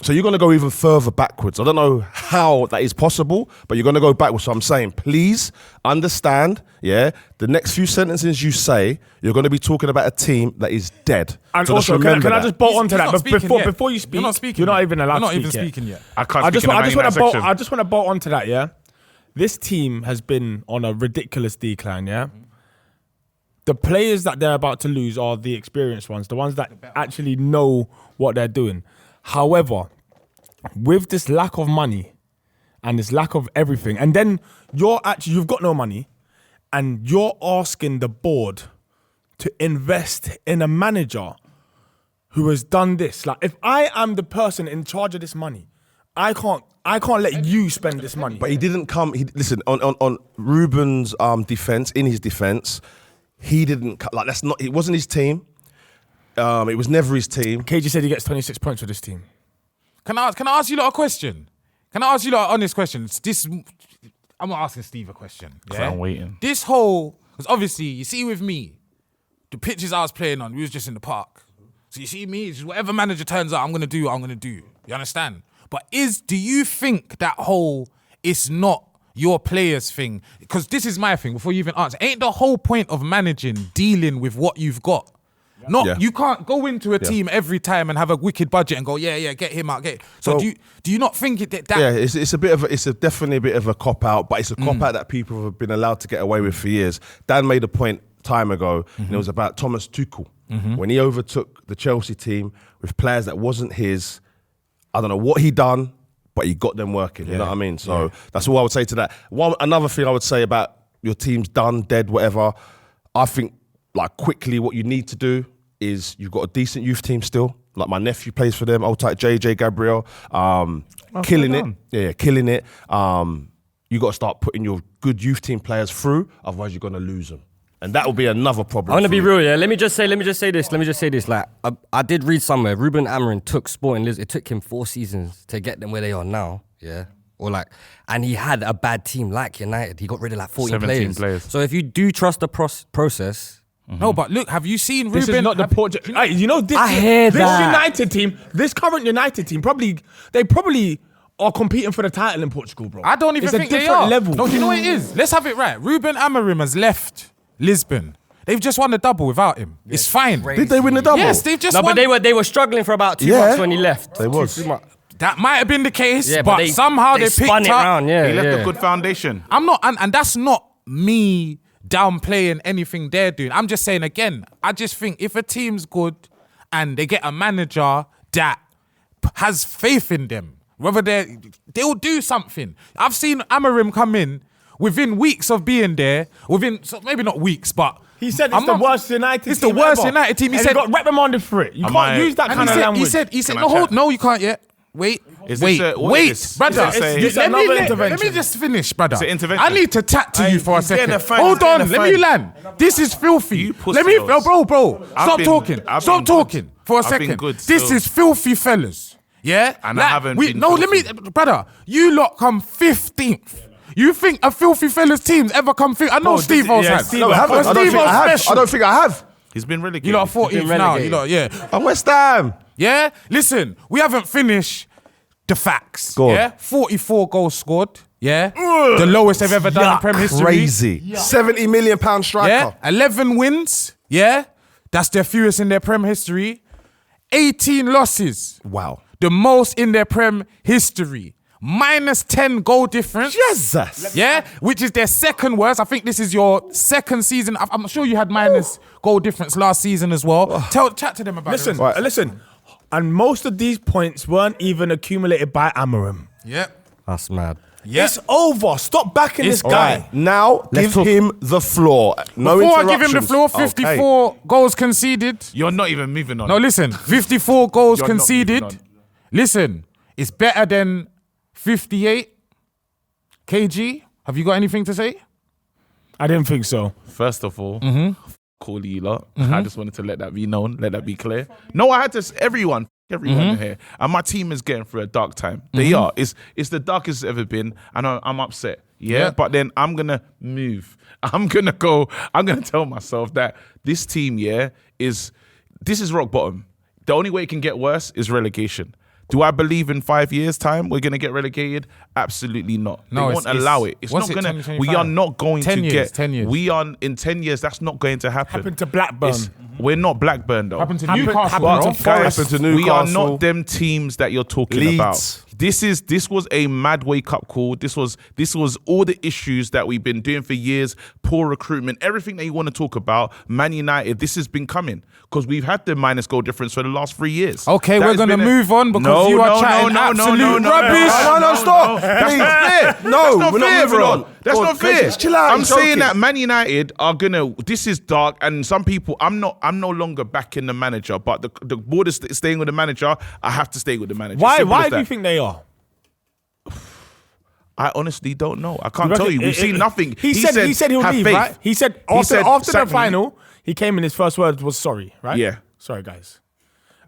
So you're going to go even further backwards. I don't know how that is possible, but you're going to go backwards. So I'm saying, please understand, yeah, the next few sentences you say, you're going to be talking about a team that is dead. And so just also, can remember I that. just bolt onto He's that? not But speaking yet. before you speak, You're not speaking you're not yet. even allowed You're not to even speak speaking yet. I can't I speak in the Man United section. I just want to bolt onto that, yeah? This team has been on a ridiculous decline, yeah? The players that they're about to lose are the experienced ones, the ones that actually know what they're doing. However, with this lack of money and this lack of everything, and then you've got no money, and you're asking the board to invest in a manager who has done this. Like, if I am the person in charge of this money, I can't let you spend this money. But he didn't come. Listen, on Ruben's defense, in his defense, he didn't like. That's not. It wasn't his team. It was never his team. KG said he gets 26 points for this team. Can I ask you lot a question? Can I ask you lot an honest question? I'm not asking Steve a question. Yeah? I'm waiting. This whole, because obviously, you see with me, the pitches I was playing on, we was just in the park. So you see me, it's just whatever manager turns out, I'm going to do what I'm going to do. You understand? But do you think that whole, it's not your players thing? Because this is my thing, before you even answer. Ain't the whole point of managing dealing with what you've got? You can't go into a team every time and have a wicked budget and go, get him out, So do you not think that? Yeah, it's definitely a bit of a cop out, but it's a cop out that people have been allowed to get away with for years. Dan made a point time ago, and it was about Thomas Tuchel when he overtook the Chelsea team with players that wasn't his. I don't know what he done, but he got them working. You know what I mean? So that's all I would say to that. Another thing I would say about your team's done, dead, whatever. I think like quickly, what you need to do is you've got a decent youth team still. Like my nephew plays for them, old type JJ Gabriel, killing it. Yeah, killing it. You got to start putting your good youth team players through, otherwise you're going to lose them. And that will be another problem. I'm going to be real, yeah. Let me just say this. Like, I did read somewhere, Ruben Amorim took Sporting Lisbon. It took him 4 seasons to get them where they are now, yeah. Or like, and he had a bad team like United. He got rid of like 14 players. So if you do trust the process. No, but look, have you seen Ruben? This is not the Portugal. You know, this United team, this current United team, they probably are competing for the title in Portugal, bro. I don't even think they are. Level. No, do you know what it is? Let's have it right. Ruben Amorim has left Lisbon. They've just won the double without him. It's fine. Crazy. Did they win the double? Yes, they've just won. But they were struggling for about 2 months when he left. They was. That might have been the case, but somehow they picked spun it up. Around, he left a good foundation. I'm not, and that's not me downplaying anything they're doing. I'm just saying again, I just think if a team's good and they get a manager that has faith in them, whether they'll do something. I've seen Amorim come in within weeks of being there, maybe not weeks, but he said it's the worst United team. It's the worst United team. He said got reprimanded for it. You can't use that kind of language. He said no, you can't yet. Wait, brother. Let me just finish, brother. It's an intervention. I need to chat to you for a second. Hold on, let me land. This is filthy. Let me, bro. Stop talking for a second. This is filthy, fellas. Yeah, and I haven't. Brother. You lot come 15th. You think a filthy fellas team's ever come 15th? I know Stevo's had. No, I haven't. I don't think I have. He's been relegated. You lot are 14th now. You lot, yeah. I'm West Ham. Yeah? Listen, we haven't finished the facts. Go on. Yeah? 44 goals scored. Yeah? The lowest they've ever done in Premier history. Crazy. £70 million striker. Yeah? 11 wins. Yeah? That's their fewest in their Prem history. 18 losses. Wow. The most in their Prem history. Minus 10 goal difference. Jesus. Yeah? Which is their second worst. I think this is your second season. I'm sure you had minus goal difference last season as well. Chat to them about it. Listen. And most of these points weren't even accumulated by Amorim. Yep. That's mad. Yep. It's over. Stop backing this guy. Right. Now, give him the floor. No Before I interruptions. give him the floor, 54 goals conceded. You're not even moving on. No, listen. 54 goals You're not conceded. moving on. Listen, it's better than 58. KG, have you got anything to say? I didn't think so. First of all, call you lot. I just wanted to let that be known, let that be clear. No, I had to. Everyone here, and my team is getting through a dark time. They are. It's the darkest it's ever been, and I'm upset. Yeah, but then I'm gonna move. I'm gonna tell myself that this team, this is rock bottom. The only way it can get worse is relegation. Do I believe in 5 years' time we're going to get relegated? Absolutely not. No, they won't allow it. It's not going to. We are not going to get. 10 years. We are in 10 years. That's not going to happen. Happened to Blackburn. We're not Blackburn though. Happened to Newcastle. Happened to Forest. Happened to Newcastle. We are not them teams that you're talking Leeds. about. This was a mad wake up call. This was all the issues that we've been doing for years. Poor recruitment, everything that you want to talk about. Man United, this has been coming because we've had the minus goal difference for the last 3 years. Okay, we're gonna move on because you are chatting absolute rubbish. No, stop. That's not fair. No, we're not moving on. That's not fair. Chill out. I'm saying that Man United are gonna. This is dark, and some people. I'm no longer backing the manager, but the board is staying with the manager. I have to stay with the manager. Why Simple as do that. you think they are? I honestly don't know. I can't tell you. We've seen nothing. He said he'll have leave, faith. right? He said after the final, he came in, his first word was sorry, right? Yeah. Sorry, guys.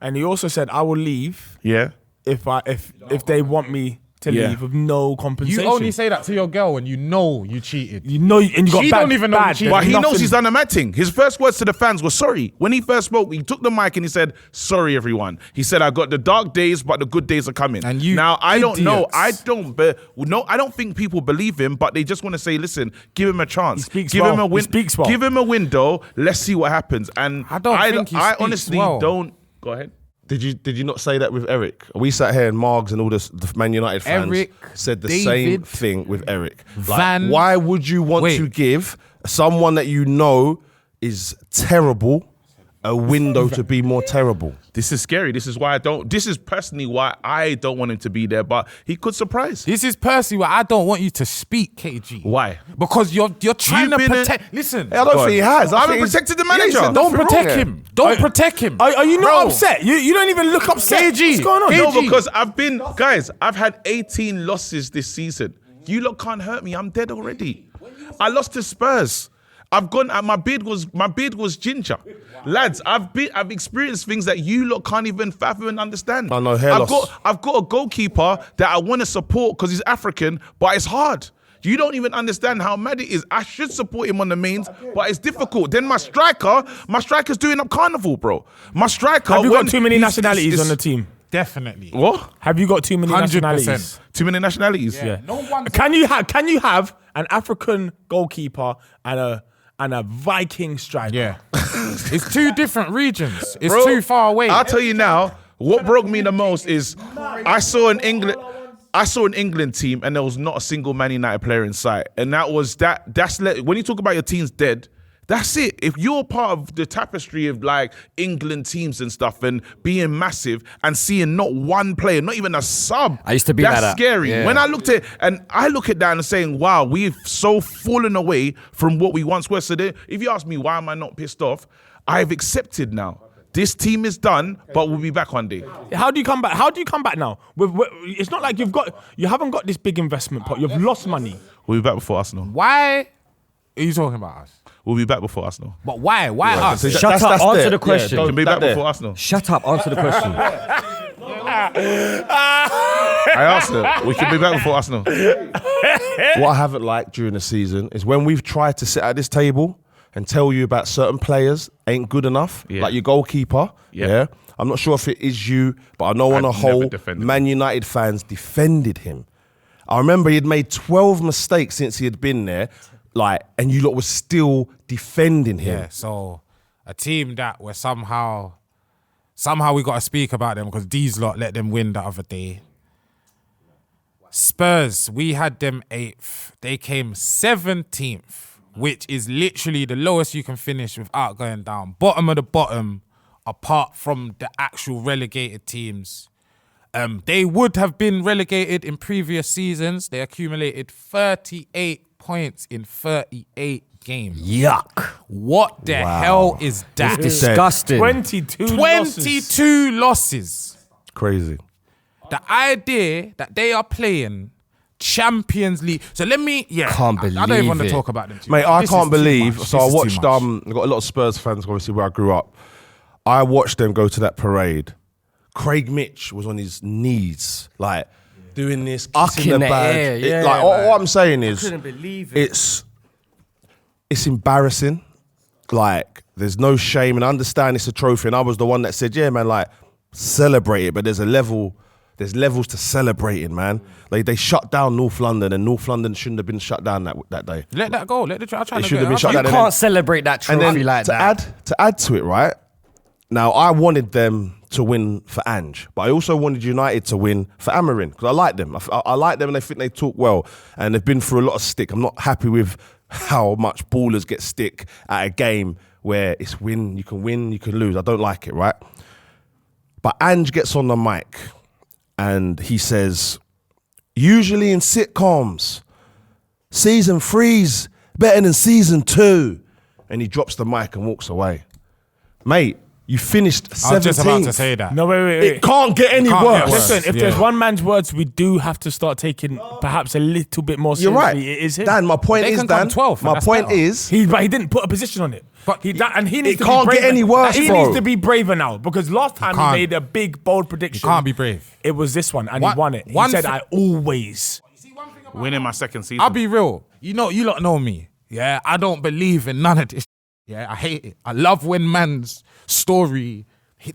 And he also said, I will leave Yeah. if they want me to leave with no compensation. You only say that to your girl when you know you cheated. You know, and you got She bad, don't even know bad. you cheated. But he knows Nothing. he's done a mad thing. His first words to the fans were sorry. When he first spoke, he took the mic and he said, sorry, everyone. He said, I got the dark days, but the good days are coming. And you now, I don't know. idiots. I don't think people believe him, but they just want to say, listen, give him a chance. He speaks give well. him a He speaks well. Give him a window. Let's see what happens. And I don't think he I speaks honestly well. don't. Go ahead. Did you not say that with Eric? We sat here and Margs and all the Man United fans Eric, said the David, same thing with Eric. Van- why would you want Wait. to give someone that you know is terrible a window to be more terrible? This is scary. This is personally why I don't want him to be there, but he could surprise. This is personally why I don't want you to speak, KG. Why? Because you're trying to been protect. Listen, I don't think he has. I haven't think he's- protected the Yeah, he manager. said Don't don't nothing wrong protect there. him. Don't protect him. Are you not Bro. upset? You don't even look upset. KG. What's going on? No, KG. because I've had 18 losses this season. You lot can't hurt me. I'm dead already. I lost to Spurs. My beard was ginger. Lads, I've experienced things that you lot can't even fathom and understand. I know, hair loss. I've got a goalkeeper that I want to support because he's African, but it's hard. You don't even understand how mad it is. I should support him on the mains, but it's difficult. Then my striker's doing up carnival, bro. My striker. Have you when got too many he's- nationalities it's- on the team? Definitely. What? Have you got too many 100%. nationalities? Too many nationalities? Yeah. No one. Can you have an African goalkeeper and a Viking striker? Yeah. It's two different regions. It's Bro, too far away. I'll tell you now, what broke me the most is I saw an England team and there was not a single Man United player in sight. And when you talk about your team's dead, that's it. If you're part of the tapestry of like England teams and stuff and being massive and seeing not one player, not even a sub, I used to be that's like that. scary. Yeah. When I looked at I look at that and saying, wow, we've so fallen away from what we once were. So if you ask me why am I not pissed off, I've accepted now. This team is done, but we'll be back one day. How do you come back? How do you come back now? It's not like you haven't got this big investment pot. You've lost money. We'll be back before Arsenal. Why are you talking about us? We'll be back before Arsenal. But why? Why us? Shut up, answer there. the question. Yeah, Can be that back there. before Arsenal. Shut up, answer the question. I asked her. We can be back before Arsenal. What I haven't liked during the season is when we've tried to sit at this table and tell you about certain players ain't good enough, Yeah. like your goalkeeper. Yeah. Yeah. I'm not sure if it is you, but I know on a I've whole, never defended Man United fans defended him. I remember he'd made 12 mistakes since he had been there, and you lot were still defending him. Yeah, so a team that were somehow we got to speak about them because these lot let them win the other day. Spurs, we had them 8th. They came 17th, which is literally the lowest you can finish without going down. Bottom of the bottom, apart from the actual relegated teams. They would have been relegated in previous seasons. They accumulated 38 points in 38 games. Yuck. What the hell is that? It's disgusting. 22 losses. Crazy. The idea that they are playing Champions League. So let me, Can't I don't even believe want to it. talk about them too Mate, much. I This can't is too believe. much. So This I is too watched. much. I've got a lot of Spurs fans, obviously, where I grew up. I watched them go to that parade. Craig Mitch was on his knees, doing this, kissing in the the bag. air, yeah, What I'm saying is, couldn't believe it. It's embarrassing. There's no shame, and I understand it's a trophy. And I was the one that said, "Yeah, man, celebrate it." But there's there's levels to celebrating, man. They shut down North London, and North London shouldn't have been shut down that day. Let that go. Let the try. It should have been shut You down. can't celebrate that And trophy then like to that. add to it, right? Now, I wanted them to win for Ange, but I also wanted United to win for Amorim because I like them. I like them and I think they talk well. And they've been through a lot of stick. I'm not happy with how much ballers get stick at a game where it's you can win, you can lose. I don't like it, right? But Ange gets on the mic and he says, usually in sitcoms, season 3's better than season 2. And he drops the mic and walks away. Mate, You finished 17th. I was just about to say that. No, wait. It can't get any can't get worse. worse. Listen, if Yeah. there's one man's words we do have to start taking perhaps a little bit more You're seriously, right. it is him. Dan, my point They is, can come Dan, 12th, and my that's point better. is, But he didn't put a position on it. But He needs it to can't be get braver. any worse, He bro. needs to be braver now because last time he can't. made a big, bold prediction. You can't be brave. It was this one, and One- he won it. He one said, thi- I always. Winning my second season. I'll be real. You lot know me. Yeah, I don't believe in none of this. Yeah, I hate it. I love when man's story,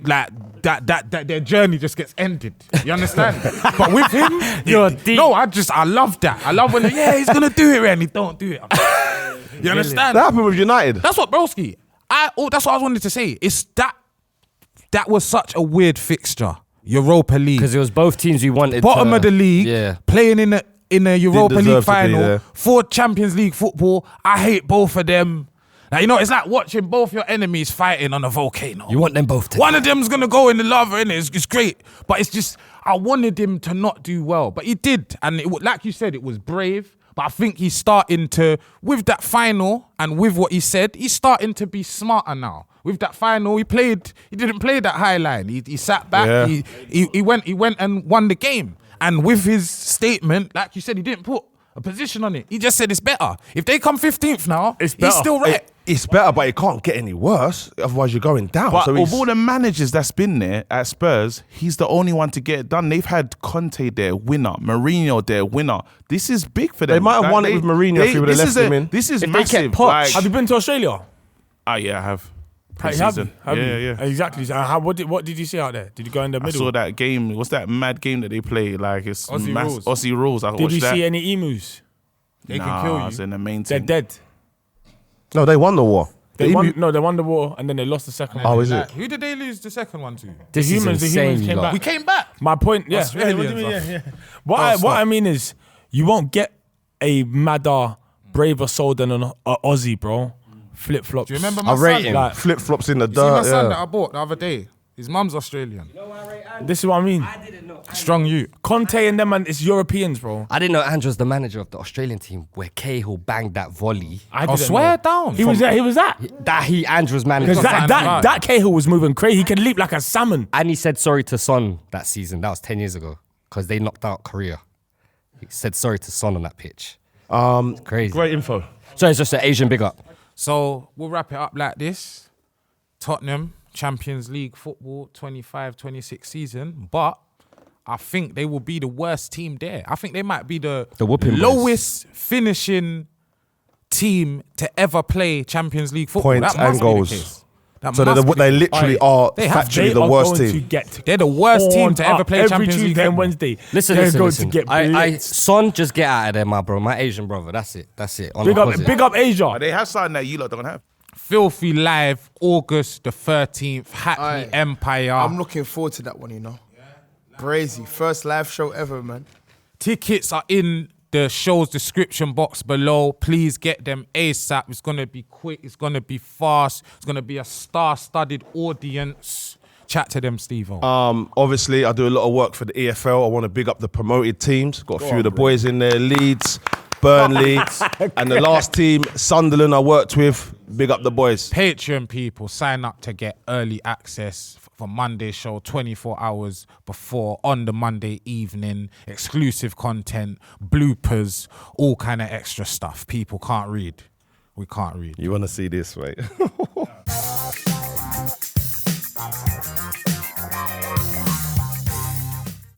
like that their journey just gets ended. You understand? But with him, You're deep. no, I love that. I love when he's gonna do it and he don't do it. You understand? that happened with United. That's what broski. That's what I was wanting to say. It's that was such a weird fixture. Europa League. Because it was both teams we wanted. Bottom of the league, Yeah. playing in a Europa deserve League to be final there. for Champions League football. I hate both of them. Now, it's like watching both your enemies fighting on a volcano. You want them both to. One of them's gonna go in the lava, innit? It's great, but it's just I wanted him to not do well, but he did, and like you said, it was brave. But I think he's starting to, with that final and with what he said, he's starting to be smarter now. With that final, he didn't play that high line. He sat back. Yeah. He went and won the game. And with his statement, like you said, he didn't put a position on it. He just said it's better. If they come 15th now, It's he's better. still right. It's better, but it can't get any worse. Otherwise, you're going down. But So of he's- all the managers that's been there at Spurs, he's the only one to get it done. They've had Conte there, winner. Mourinho there, winner. This is big for them. They might have Like, won it with Mourinho if he would've this left is him in. This is If they kept massive. Poch. Like, Have you been to Australia? yeah, I have. Have Pre-season. you? Yeah. Exactly. So what did you see out there? Did you go in the I middle? saw that game. What's that mad game that they play? Like it's Aussie rules. Aussie rules. I Did watched you that. see any emus? They Nah, can kill I was you. in the main They're team. dead. No, they won the war. They The won. emu- No, they won the war and then they lost the second one. Oh, is it? Who did they lose the second one to? This is the insane, humans came lot. back. We came back. My point, yeah. Australians, What do you mean? bruv. Yeah. What I mean is, you won't get a madder, braver soul than an Aussie, bro. Flip flops. Do you remember my I rate son? him. Like, Flip flops in the You see my dirt. son that Yeah. I bought the other day? His mum's Australian. this is what I mean. Strong you. Conte and them, and it's Europeans, bro. I didn't know Andrew was the manager of the Australian team where Cahill banged that volley. I Oh, didn't swear know. down. He was there. He was that. Andrew's manager. Because That's that Cahill was moving crazy. He can leap like a salmon. And he said sorry to Son that season. That was 10 years ago because they knocked out Korea. He said sorry to Son on that pitch. Crazy. Great info. So it's just an Asian big up. So we'll wrap it up like this. Tottenham, Champions League football, 25-26 season. But I think they will be the worst team there. I think they might be the whooping boys. lowest finishing team to ever play Champions League football. Points That must and be the goals. case. That So must be they the- literally Oi, are they have- factually They the are worst going team. to get They're the worst team torn to ever up play every Champions League Tuesday and football. Wednesday. Listen, They're listen, going listen. to get blitzed. Son, just get out of there, my bro. My Asian brother. That's it. That's it. On Big the up, positive. big up Asia. They have something that you lot don't have. Filthy Live, August the 13th, Hackney Aye. Empire. I'm looking forward to that one, you know. Crazy. First live show ever, man. Tickets are in the show's description box below. Please get them ASAP. It's going to be quick. It's going to be fast. It's going to be a star-studded audience. Chat to them, Steve-O. Obviously, I do a lot of work for the EFL. I want to big up the promoted teams. Got a few of the boys in there. Leeds, Burnley, and the last team, Sunderland, I worked with. Big up the boys. Patreon people, sign up to get early access for Monday show 24 hours before on the Monday evening. Exclusive content, bloopers, all kind of extra stuff. People can't read. We can't read. You want to see this, mate?